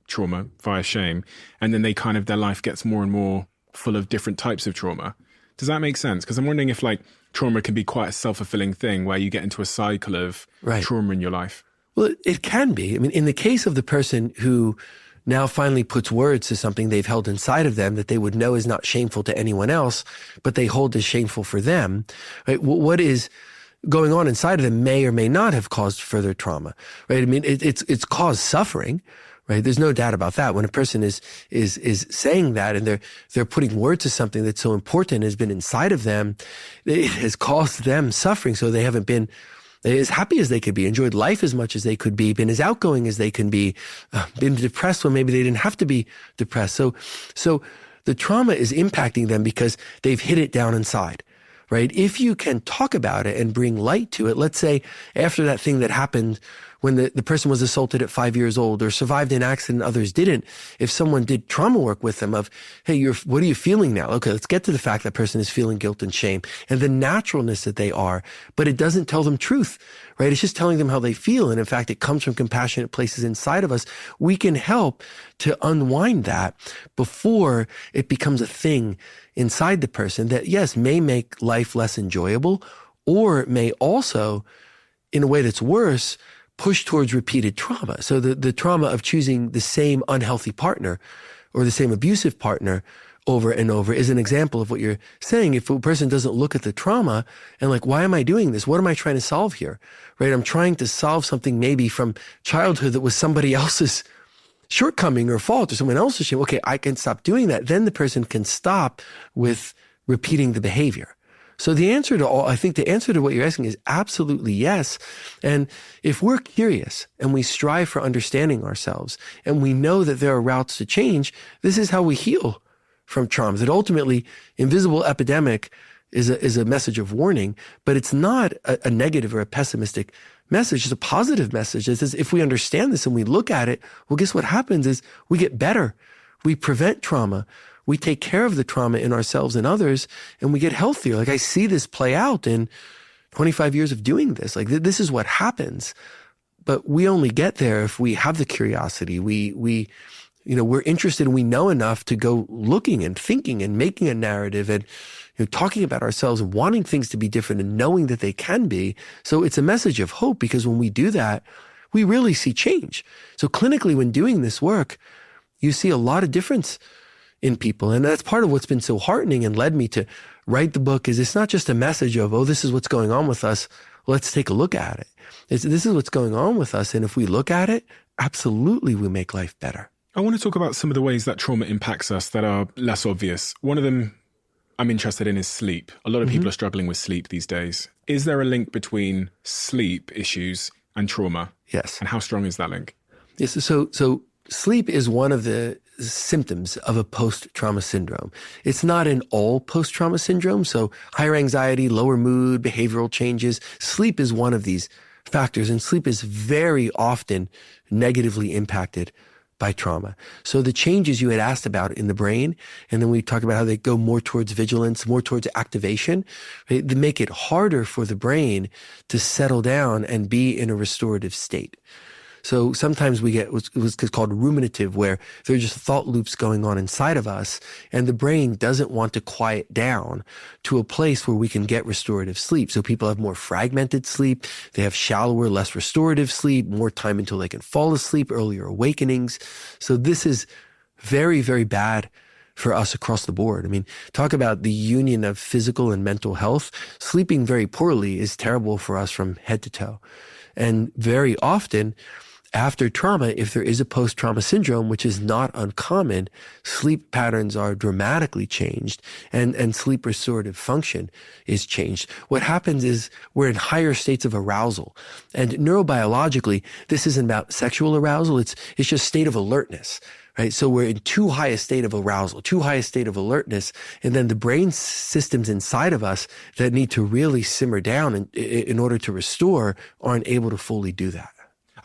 trauma via shame. And then their life gets more and more full of different types of trauma. Does that make sense? Because I'm wondering if trauma can be quite a self-fulfilling thing where you get into a cycle of trauma in your life. Well, it can be. I mean, in the case of the person who now finally puts words to something they've held inside of them that they would know is not shameful to anyone else, but they hold as shameful for them, right? What is going on inside of them may or may not have caused further trauma, right? I mean, it's caused suffering, right? There's no doubt about that. When a person is saying that and they're putting words to something that's so important has been inside of them, it has caused them suffering. So they haven't been as happy as they could be, enjoyed life as much as they could be, been as outgoing as they can be, been depressed when maybe they didn't have to be depressed. So the trauma is impacting them because they've hid it down inside, right? If you can talk about it and bring light to it, let's say after that thing that happened when the person was assaulted at 5 years old or survived an accident, others didn't. If someone did trauma work with them of, hey, what are you feeling now? Okay, let's get to the fact that person is feeling guilt and shame and the naturalness that they are, but it doesn't tell them truth, right? It's just telling them how they feel. And in fact, it comes from compassionate places inside of us. We can help to unwind that before it becomes a thing inside the person that, yes, may make life less enjoyable, or it may also, in a way that's worse, push towards repeated trauma. So the trauma of choosing the same unhealthy partner or the same abusive partner over and over is an example of what you're saying. If a person doesn't look at the trauma and why am I doing this? What am I trying to solve here? Right? I'm trying to solve something maybe from childhood that was somebody else's shortcoming or fault or someone else's shame. Okay, I can stop doing that. Then the person can stop with repeating the behavior. So I think the answer to what you're asking is absolutely yes. And if we're curious and we strive for understanding ourselves and we know that there are routes to change, this is how we heal from trauma. That ultimately, invisible epidemic is a message of warning, but it's not a negative or a pessimistic message. It's a positive message. It says if we understand this and we look at it, well, guess what happens is we get better. We prevent trauma. We take care of the trauma in ourselves and others, and we get healthier. I see this play out in 25 years of doing this. This is what happens. But we only get there if we have the curiosity. We're interested and we know enough to go looking and thinking and making a narrative and talking about ourselves and wanting things to be different and knowing that they can be. So it's a message of hope, because when we do that, we really see change. So clinically, when doing this work, you see a lot of difference in people. And that's part of what's been so heartening and led me to write the book. Is it's not just a message of, oh, this is what's going on with us. Let's take a look at it. This is what's going on with us. And if we look at it, absolutely we make life better. I want to talk about some of the ways that trauma impacts us that are less obvious. One of them I'm interested in is sleep. A lot of people are struggling with sleep these days. Is there a link between sleep issues and trauma? Yes. And how strong is that link? Yes. So sleep is one of the symptoms of a post-trauma syndrome. It's not in all post-trauma syndromes. So higher anxiety, lower mood, behavioral changes. Sleep is one of these factors, and sleep is very often negatively impacted by trauma. So the changes you had asked about in the brain, and then we talked about how they go more towards vigilance, more towards activation, right? They make it harder for the brain to settle down and be in a restorative state. So sometimes we get what's called ruminative, where there are just thought loops going on inside of us, and the brain doesn't want to quiet down to a place where we can get restorative sleep. So people have more fragmented sleep. They have shallower, less restorative sleep, more time until they can fall asleep, earlier awakenings. So this is very, very bad for us across the board. I mean, talk about the union of physical and mental health. Sleeping very poorly is terrible for us from head to toe. And very often, after trauma, if there is a post-trauma syndrome, which is not uncommon, sleep patterns are dramatically changed and sleep restorative function is changed. What happens is we're in higher states of arousal. And neurobiologically, this isn't about sexual arousal. It's just state of alertness, right? So we're in too high a state of arousal, too high a state of alertness. And then the brain systems inside of us that need to really simmer down in order to restore aren't able to fully do that.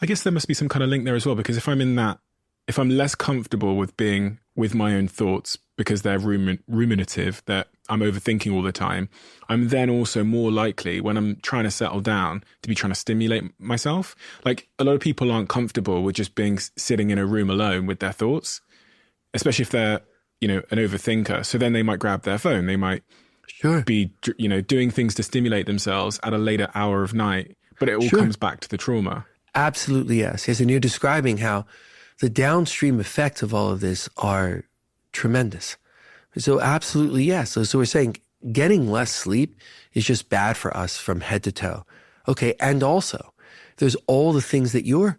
I guess there must be some kind of link there as well, because if I'm less comfortable with being with my own thoughts, because they're ruminative, that I'm overthinking all the time, I'm then also more likely when I'm trying to settle down to be trying to stimulate myself. Like a lot of people aren't comfortable with just sitting in a room alone with their thoughts, especially if they're, an overthinker. So then they might grab their phone. They might be, doing things to stimulate themselves at a later hour of night, but it all comes back to the trauma. Absolutely, yes. Yes, and you're describing how the downstream effects of all of this are tremendous. So absolutely, yes. So we're saying getting less sleep is just bad for us from head to toe. Okay, and also there's all the things that you're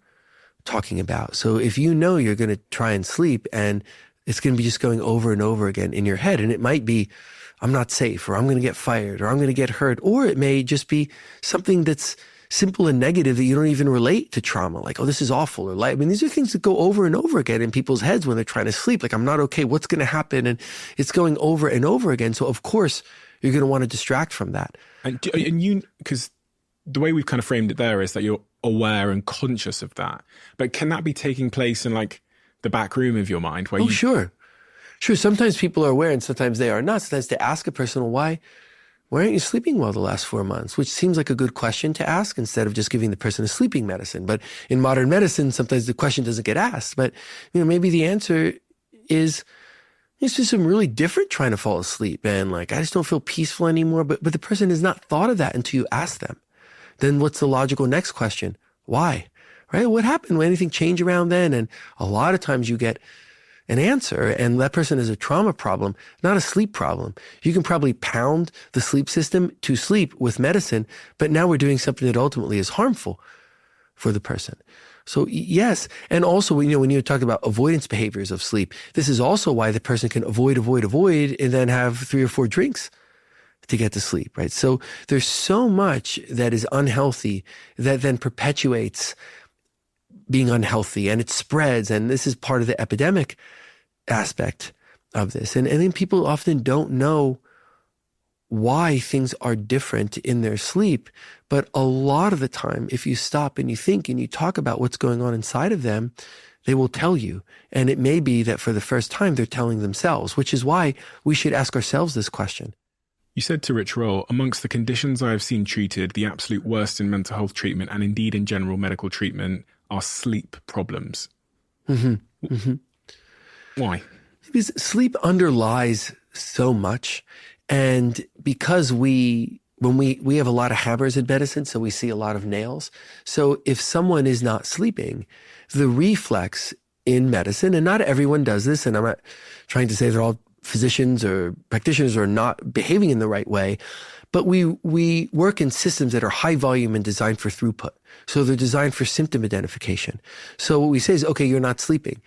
talking about. So if you know you're going to try and sleep and it's going to be just going over and over again in your head, and it might be, I'm not safe, or I'm going to get fired, or I'm going to get hurt, or it may just be something that's simple and negative that you don't even relate to trauma, like, oh, this is awful, or like, these are things that go over and over again in people's heads when they're trying to sleep. Like, I'm not okay. What's going to happen? And it's going over and over again. So of course you're going to want to distract from that. And you, because the way we've kind of framed it there is that you're aware and conscious of that, but can that be taking place in like the back room of your mind? Where Sure. Sometimes people are aware and sometimes they are not. Sometimes to ask a person, well, why aren't you sleeping well the last 4 months? Which seems like a good question to ask instead of just giving the person a sleeping medicine. But in modern medicine, sometimes the question doesn't get asked. But, maybe the answer is, it's just I'm really different trying to fall asleep. And like, I just don't feel peaceful anymore. But the person has not thought of that until you ask them. Then what's the logical next question? Why? Right? What happened? Will anything change around then? And a lot of times you get an answer, and that person has a trauma problem, not a sleep problem. You can probably pound the sleep system to sleep with medicine, but now we're doing something that ultimately is harmful for the person. So yes, and also, when you talk about avoidance behaviors of sleep, this is also why the person can avoid, and then have 3 or 4 drinks to get to sleep, right? So there's so much that is unhealthy that then perpetuates being unhealthy, and it spreads, and this is part of the epidemic aspect of this. And then people often don't know why things are different in their sleep, but a lot of the time, if you stop and you think and you talk about what's going on inside of them, they will tell you. And it may be that for the first time, they're telling themselves, which is why we should ask ourselves this question. You said to Rich Roll, amongst the conditions I have seen treated, the absolute worst in mental health treatment and indeed in general medical treatment are sleep problems. Why? Because sleep underlies so much. And because when we have a lot of hammers in medicine, so we see a lot of nails. So if someone is not sleeping, the reflex in medicine, and not everyone does this, and I'm not trying to say they're all physicians or practitioners are not behaving in the right way, but we work in systems that are high volume and designed for throughput. So they're designed for symptom identification. So what we say is, okay, you're not sleeping,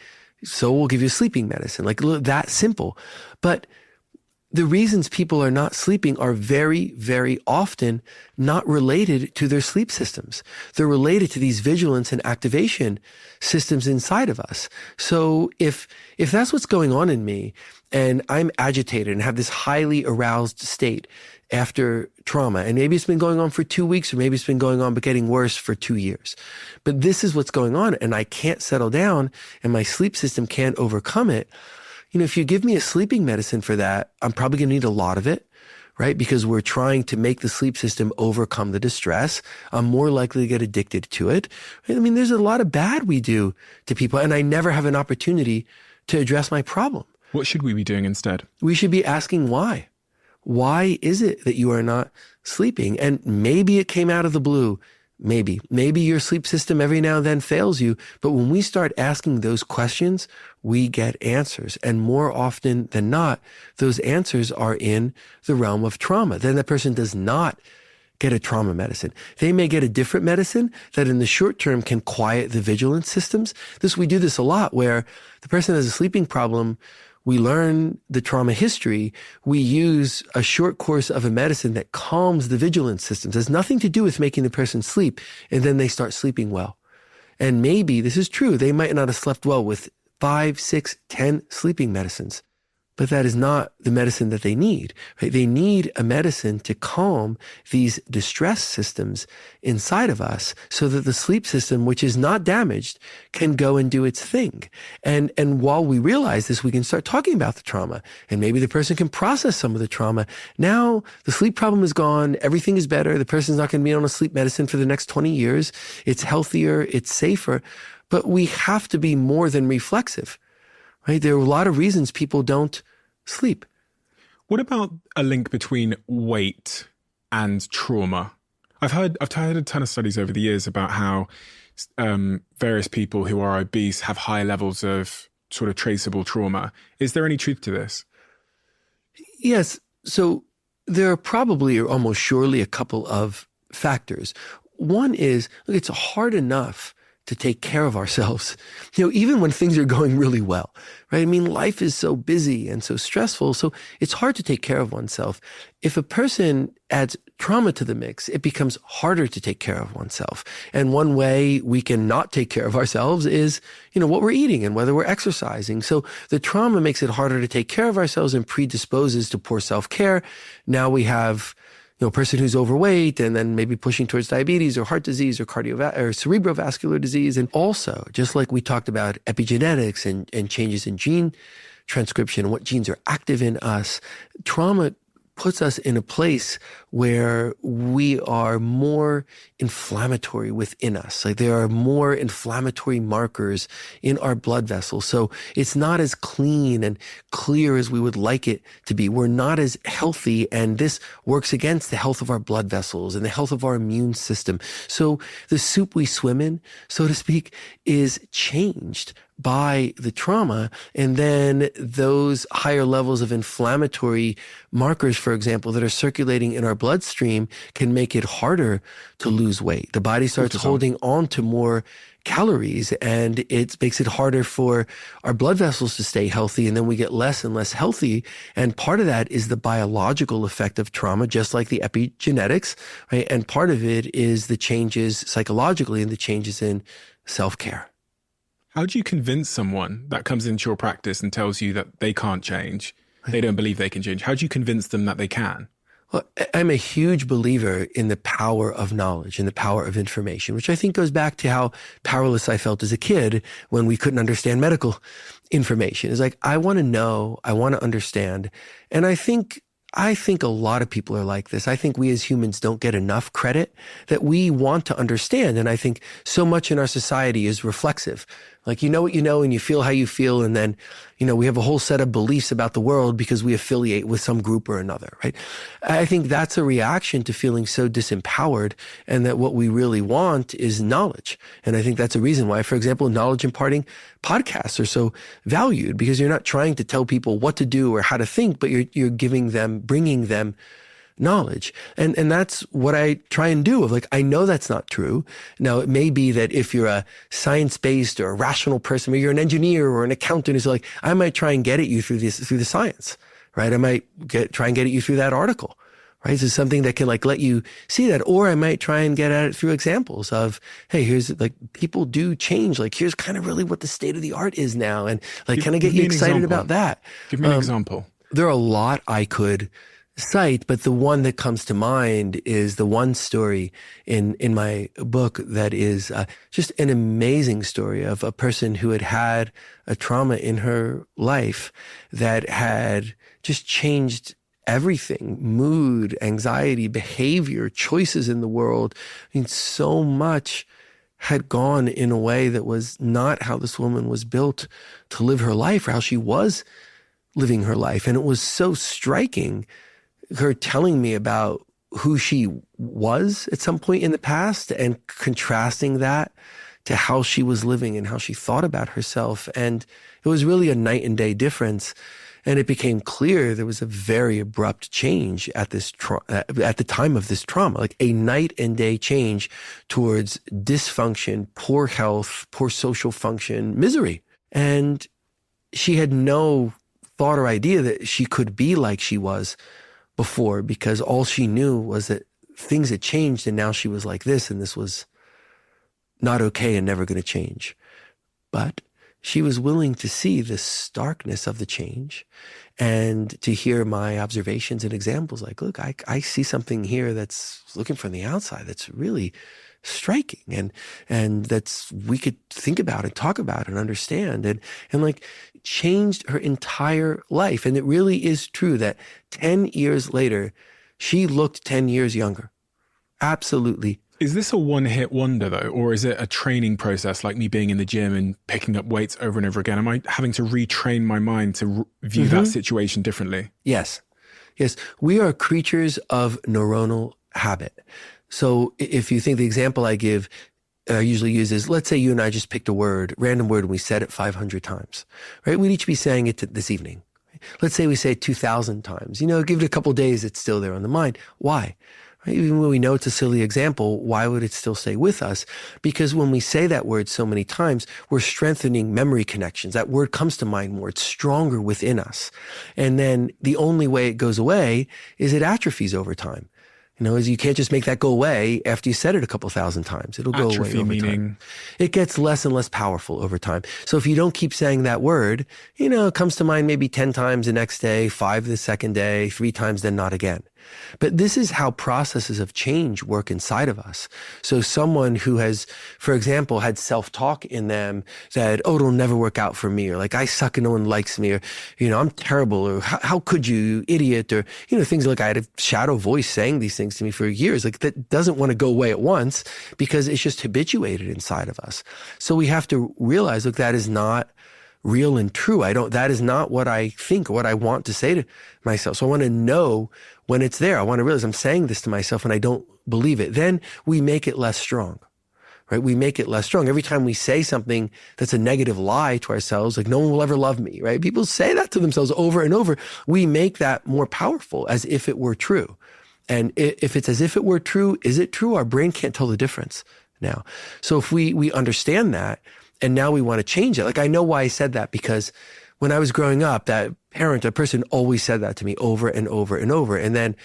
so we'll give you sleeping medicine. Like that simple. But the reasons people are not sleeping are very, very often not related to their sleep systems. They're related to these vigilance and activation systems inside of us. So if that's what's going on in me, and I'm agitated and have this highly aroused state after trauma, and maybe it's been going on for 2 weeks, or maybe it's been going on but getting worse for 2 years. But this is what's going on, and I can't settle down, and my sleep system can't overcome it. If you give me a sleeping medicine for that, I'm probably going to need a lot of it, right? Because we're trying to make the sleep system overcome the distress. I'm more likely to get addicted to it. There's a lot of bad we do to people, and I never have an opportunity to address my problem. What should we be doing instead? We should be asking why. Why is it that you are not sleeping? And maybe it came out of the blue. Maybe your sleep system every now and then fails you. But when we start asking those questions, we get answers. And more often than not, those answers are in the realm of trauma. Then the person does not get a trauma medicine. They may get a different medicine that in the short term can quiet the vigilance systems. We do this a lot, where the person has a sleeping problem. We learn the trauma history. We use a short course of a medicine that calms the vigilance systems. It has nothing to do with making the person sleep. And then they start sleeping well. And maybe this is true. They might not have slept well with 5, 6, 10 sleeping medicines. But that is not the medicine that they need, right? They need a medicine to calm these distress systems inside of us so that the sleep system, which is not damaged, can go and do its thing. And while we realize this, we can start talking about the trauma, and maybe the person can process some of the trauma. Now the sleep problem is gone. Everything is better. The person's not going to be on a sleep medicine for the next 20 years. It's healthier. It's safer. But we have to be more than reflexive, right? There are a lot of reasons people don't sleep. What about a link between weight and trauma? I've heard a ton of studies over the years about how various people who are obese have high levels of sort of traceable trauma. Is there any truth to this? Yes. So there are probably or almost surely a couple of factors. One is, look, it's hard enough to take care of ourselves, even when things are going really well, right? I mean, life is so busy and so stressful, so it's hard to take care of oneself. If a person adds trauma to the mix, it becomes harder to take care of oneself. And one way we can not take care of ourselves is, what we're eating and whether we're exercising. So the trauma makes it harder to take care of ourselves and predisposes to poor self-care. Now we have a person who's overweight and then maybe pushing towards diabetes or heart disease or or cerebrovascular disease. And also, just like we talked about epigenetics and changes in gene transcription and what genes are active in us, trauma puts us in a place where we are more inflammatory within us. Like there are more inflammatory markers in our blood vessels. So it's not as clean and clear as we would like it to be. We're not as healthy, and this works against the health of our blood vessels and the health of our immune system. So the soup we swim in, so to speak, is changed by the trauma. And then those higher levels of inflammatory markers, for example, that are circulating in our bloodstream can make it harder to lose weight. The body starts holding on to more calories, and it makes it harder for our blood vessels to stay healthy, and then we get less and less healthy. And part of that is the biological effect of trauma, just like the epigenetics, right? And part of it is the changes psychologically and the changes in self-care. How do you convince someone that comes into your practice and tells you that they can't change, they don't believe they can change? How do you convince them that they can? Well, I'm a huge believer in the power of knowledge and the power of information, which I think goes back to how powerless I felt as a kid when we couldn't understand medical information. It's like, I want to know, I want to understand. And I think a lot of people are like this. I think we as humans don't get enough credit, that we want to understand. And I think so much in our society is reflexive. Like, you know what you know and you feel how you feel. And then, we have a whole set of beliefs about the world because we affiliate with some group or another, right? I think that's a reaction to feeling so disempowered, and that what we really want is knowledge. And I think that's a reason why, for example, knowledge imparting podcasts are so valued, because you're not trying to tell people what to do or how to think, but you're bringing them knowledge. And that's what I try and do. I know that's not true. Now, it may be that if you're a science-based or a rational person, or you're an engineer or an accountant who's like, I might try and get at you through the science, right? I might try and get at you through that article, right? So something that can let you see that. Or I might try and get at it through examples of, hey, here's people do change. Here's kind of really what the state of the art is now. And kind of get you excited about that. Give me an example. There are a lot I could cite, but the one that comes to mind is the one story in my book that is just an amazing story of a person who had a trauma in her life that had just changed everything: mood, anxiety, behavior, choices in the world. I mean, so much had gone in a way that was not how this woman was built to live her life, or how she was living her life. And it was so striking, her telling me about who she was at some point in the past and contrasting that to how she was living and how she thought about herself. And it was really a night and day difference. And it became clear there was a very abrupt change at the time of this trauma, a night and day change towards dysfunction, poor health, poor social function, misery. And she had no thought or idea that she could be like she was before, because all she knew was that things had changed and now she was like this, and this was not okay and never going to change. But she was willing to see the starkness of the change and to hear my observations and examples like, look, I see something here that's looking from the outside that's really striking and that's we could think about and talk about and understand and like changed her entire life. And it really is true that 10 years later, she looked 10 years younger. Absolutely. Is this a one-hit wonder, though, or is it a training process like me being in the gym and picking up weights over and over again? Am I having to retrain my mind to view that situation differently? Yes. Yes. We are creatures of neuronal habit. So if you think the example I give, I usually use is, let's say you and I just picked a word, random word, and we said it 500 times, right? We'd each be saying it this evening. Let's say we say it 2,000 times. Give it a couple days, it's still there on the mind. Why? Right? Even when we know it's a silly example, why would it still stay with us? Because when we say that word so many times, we're strengthening memory connections. That word comes to mind more. It's stronger within us. And then the only way it goes away is it atrophies over time. Is you can't just make that go away after you said it a couple thousand times. It'll go away over time. It gets less and less powerful over time. So if you don't keep saying that word, it comes to mind maybe 10 times the next day, 5 the second day, 3 times, then not again. But this is how processes of change work inside of us. So someone who has, for example, had self-talk in them that, oh, it'll never work out for me, or like, I suck and no one likes me, or, I'm terrible, or how could you idiot, or, things like I had a shadow voice saying these things to me for years. Like that doesn't want to go away at once because it's just habituated inside of us. So we have to realize, look, that is not real and true. That is not what I think or what I want to say to myself. So I want to know when it's there. I want to realize I'm saying this to myself and I don't believe it. Then we make it less strong, right? We make it less strong. Every time we say something that's a negative lie to ourselves, like no one will ever love me, right? People say that to themselves over and over. We make that more powerful as if it were true. And if it's as if it were true, is it true? Our brain can't tell the difference now. So if we understand that, and now we want to change it. Like, I know why I said that, because when I was growing up, that person always said that to me over and over and over. And then,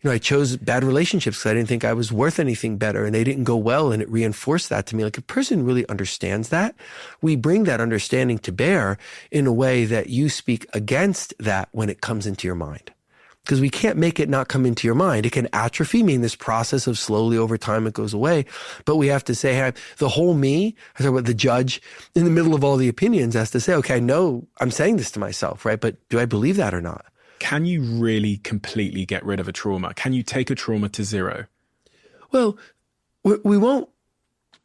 I chose bad relationships because I didn't think I was worth anything better and they didn't go well. And it reinforced that to me. Like, a person really understands that. We bring that understanding to bear in a way that you speak against that when it comes into your mind. Because we can't make it not come into your mind. It can atrophy, meaning this process of slowly over time it goes away. But we have to say, hey, the whole me, I talk about the judge in the middle of all the opinions, has to say, okay, I know I'm saying this to myself, right? But do I believe that or not? Can you really completely get rid of a trauma? Can you take a trauma to zero? Well, we won't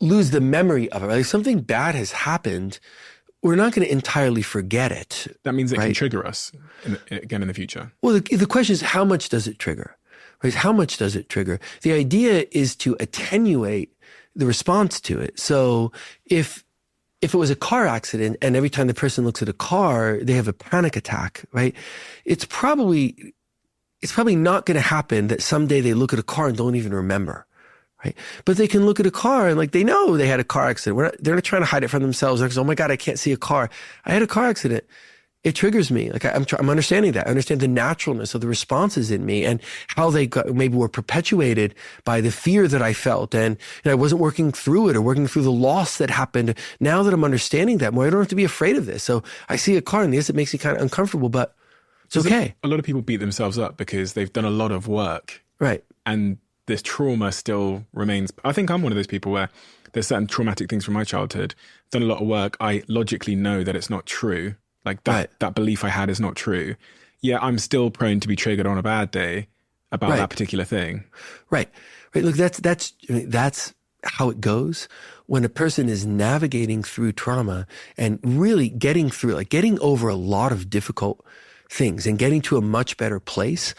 lose the memory of it. Right? If something bad has happened, we're not going to entirely forget it. That means it can trigger us again in the future. Well, the question is, how much does it trigger? Right? How much does it trigger? The idea is to attenuate the response to it. So if it was a car accident and every time the person looks at a car, they have a panic attack, right? It's probably not going to happen that someday they look at a car and don't even remember. Right? But they can look at a car and they know they had a car accident. They're not trying to hide it from themselves. They're like, oh my God, I can't see a car. I had a car accident. It triggers me. Like I'm understanding that. I understand the naturalness of the responses in me and how they maybe were perpetuated by the fear that I felt. And I wasn't working through it or working through the loss that happened. Now that I'm understanding that more, I don't have to be afraid of this. So I see a car and yes, it makes me kind of uncomfortable, but it's okay. A lot of people beat themselves up because they've done a lot of work. Right. And this trauma still remains. I think I'm one of those people where there's certain traumatic things from my childhood. I've done a lot of work. I logically know that it's not true. Like that belief I had is not true. Yeah, I'm still prone to be triggered on a bad day about that particular thing. Right. Look, that's how it goes when a person is navigating through trauma and really getting through, like getting over a lot of difficult things and getting to a much better place,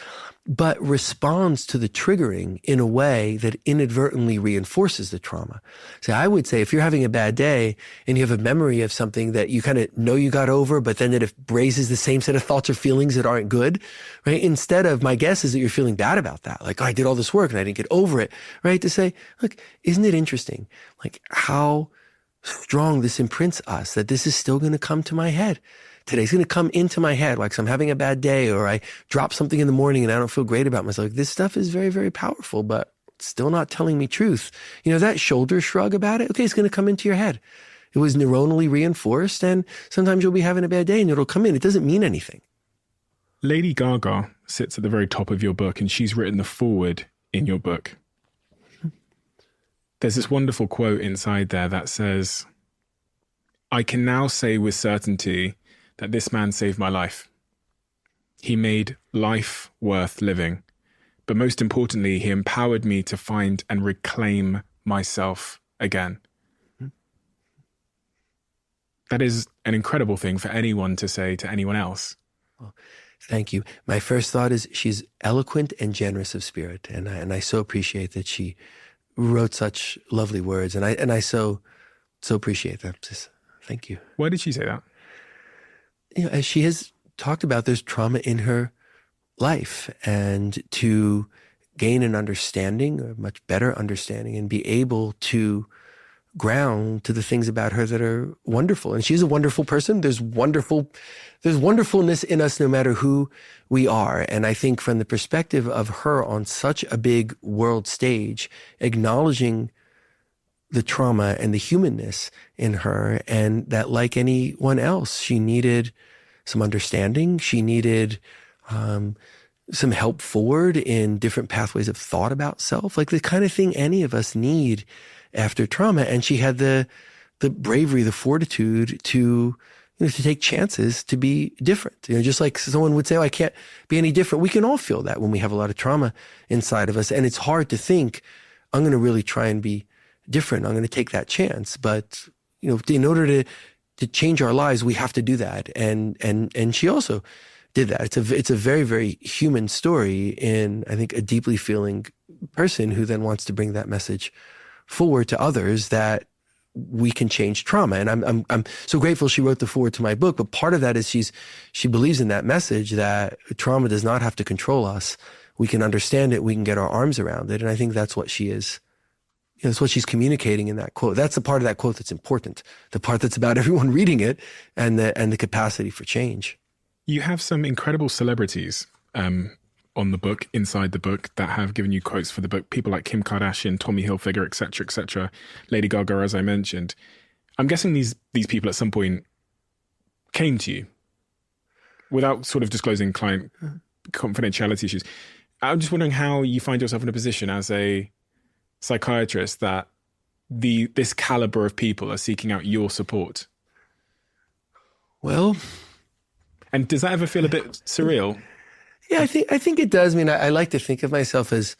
but responds to the triggering in a way that inadvertently reinforces the trauma. So I would say if you're having a bad day and you have a memory of something that you kind of know you got over, but then it raises the same set of thoughts or feelings that aren't good, right? Instead of, my guess is that you're feeling bad about that. Like, oh, I did all this work and I didn't get over it, right? To say, look, isn't it interesting? Like how strong this imprints us, that this is still going to come to my head. Today's going to come into my head, like I'm having a bad day or I drop something in the morning and I don't feel great about myself. This stuff is very, very powerful, but it's still not telling me truth. That shoulder shrug about it, okay, it's going to come into your head. It was neuronally reinforced, and sometimes you'll be having a bad day and it'll come in. It doesn't mean anything. Lady Gaga sits at the very top of your book, and she's written the foreword in your book. There's this wonderful quote inside there that says, "I can now say with certainty that this man saved my life. He made life worth living. But most importantly, he empowered me to find and reclaim myself again." That is an incredible thing for anyone to say to anyone else. Well, thank you. My first thought is she's eloquent and generous of spirit. And I so appreciate that she wrote such lovely words. And I so appreciate that. Just, thank you. Why did she say that? As she has talked about, there's trauma in her life, and to gain an understanding, a much better understanding, and be able to ground to the things about her that are wonderful. And she's a wonderful person. There's wonderfulness in us no matter who we are. And I think from the perspective of her on such a big world stage, acknowledging the trauma and the humanness in her, and that like anyone else, she needed some understanding. She needed some help forward in different pathways of thought about self, like the kind of thing any of us need after trauma. And she had the bravery, the fortitude to take chances to be different. Just like someone would say, "Oh, I can't be any different." We can all feel that when we have a lot of trauma inside of us. And it's hard to think, I'm going to really try and be different. I'm going to take that chance. But, in order to change our lives, we have to do that. And she also did that. It's a very, very human story in, I think, a deeply feeling person who then wants to bring that message forward to others that we can change trauma. And I'm so grateful she wrote the foreword to my book. But part of that is she believes in that message that trauma does not have to control us. We can understand it. We can get our arms around it. And I think that's what she is. That's what she's communicating in that quote. That's the part of that quote that's important. The part that's about everyone reading it and the capacity for change. You have some incredible celebrities on the book, inside the book, that have given you quotes for the book. People like Kim Kardashian, Tommy Hilfiger, etc., etc. Lady Gaga, as I mentioned. I'm guessing these people at some point came to you without sort of disclosing client confidentiality issues. I'm just wondering how you find yourself in a position as a psychiatrist that this caliber of people are seeking out your support. Well, and does that ever feel a bit surreal? Yeah, I think it does. I mean, I like to think of myself as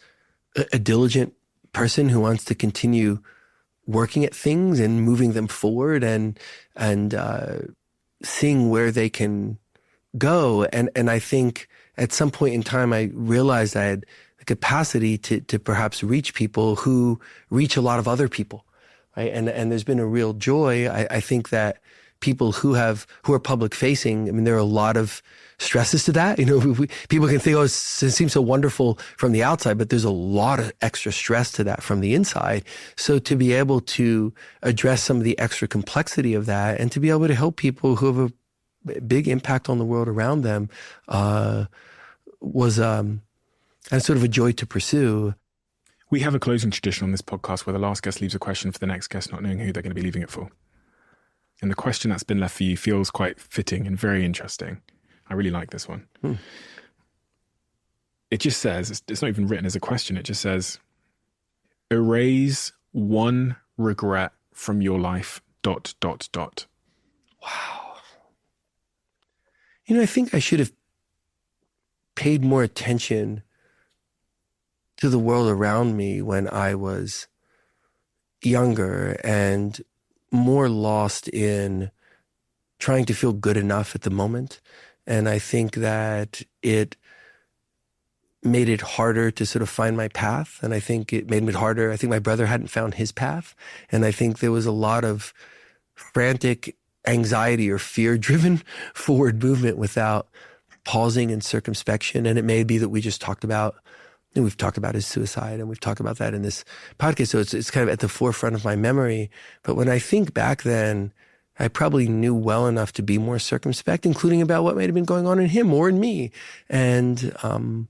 a diligent person who wants to continue working at things and moving them forward and seeing where they can go. And I think at some point in time, I realized I had the capacity to perhaps reach people who reach a lot of other people, right? And there's been a real joy. I think that people who are public facing, I mean, there are a lot of stresses to that. People can think, oh, it seems so wonderful from the outside, but there's a lot of extra stress to that from the inside. So to be able to address some of the extra complexity of that and to be able to help people who have a big impact on the world around them was sort of a joy to pursue. We have a closing tradition on this podcast where the last guest leaves a question for the next guest, not knowing who they're going to be leaving it for. And the question that's been left for you feels quite fitting and very interesting. I really like this one. It just says, it's not even written as a question. It just says, erase one regret from your life, ... Wow. I think I should have paid more attention to the world around me when I was younger and more lost in trying to feel good enough at the moment. And I think that it made it harder to sort of find my path. And I think it made it harder. I think my brother hadn't found his path. And I think there was a lot of frantic anxiety or fear-driven forward movement without pausing and circumspection. And it may be that we just talked about, we've talked about his suicide, and we've talked about that in this podcast. So it's kind of at the forefront of my memory. But when I think back then, I probably knew well enough to be more circumspect, including about what might have been going on in him or in me. And I'm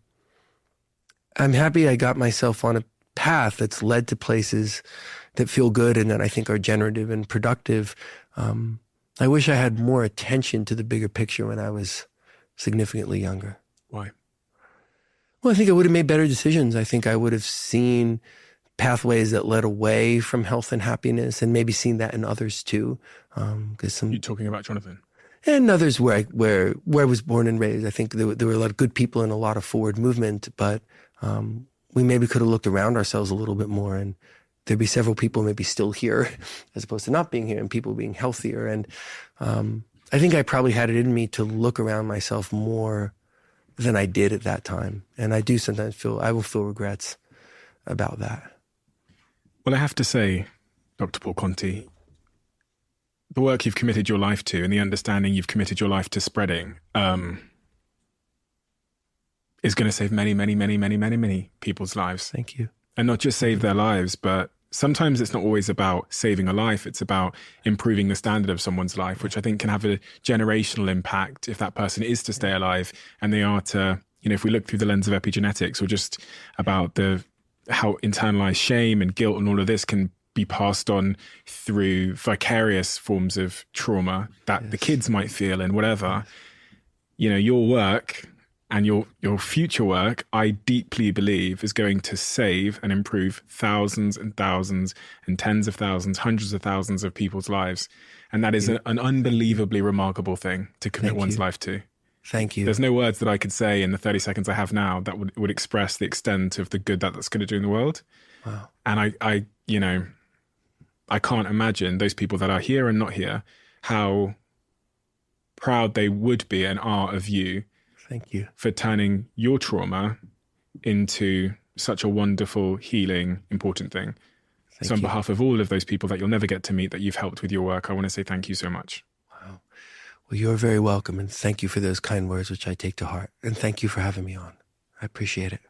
happy I got myself on a path that's led to places that feel good and that I think are generative and productive. I wish I had more attention to the bigger picture when I was significantly younger. Why? Well, I think I would have made better decisions. I think I would have seen pathways that led away from health and happiness, and maybe seen that in others too. You're talking about Jonathan? And others where I was born and raised. I think there were a lot of good people and a lot of forward movement, but we maybe could have looked around ourselves a little bit more, and there'd be several people maybe still here as opposed to not being here, and people being healthier. And I think I probably had it in me to look around myself more than I did at that time. And I do sometimes I will feel regrets about that. Well, I have to say, Dr. Paul Conti, the work you've committed your life to and the understanding you've committed your life to spreading is going to save many, many, many, many, many, many people's lives. Thank you. And not just save their lives, but sometimes it's not always about saving a life. It's about improving the standard of someone's life, which I think can have a generational impact if that person is to stay alive and they are to, if we look through the lens of epigenetics, or just about how internalized shame and guilt and all of this can be passed on through vicarious forms of trauma that the kids might feel and whatever. Your work and your future work, I deeply believe, is going to save and improve thousands and thousands and tens of thousands, hundreds of thousands of people's lives. And that is an unbelievably remarkable thing to commit one's life to. Thank you. There's no words that I could say in the 30 seconds I have now that would express the extent of the good that's going to do in the world. Wow. And I can't imagine those people that are here and not here, how proud they would be and are of you. Thank you. For turning your trauma into such a wonderful, healing, important thing. So on behalf of all of those people that you'll never get to meet that you've helped with your work, I want to say thank you so much. Wow. Well, you're very welcome. And thank you for those kind words, which I take to heart. And thank you for having me on. I appreciate it.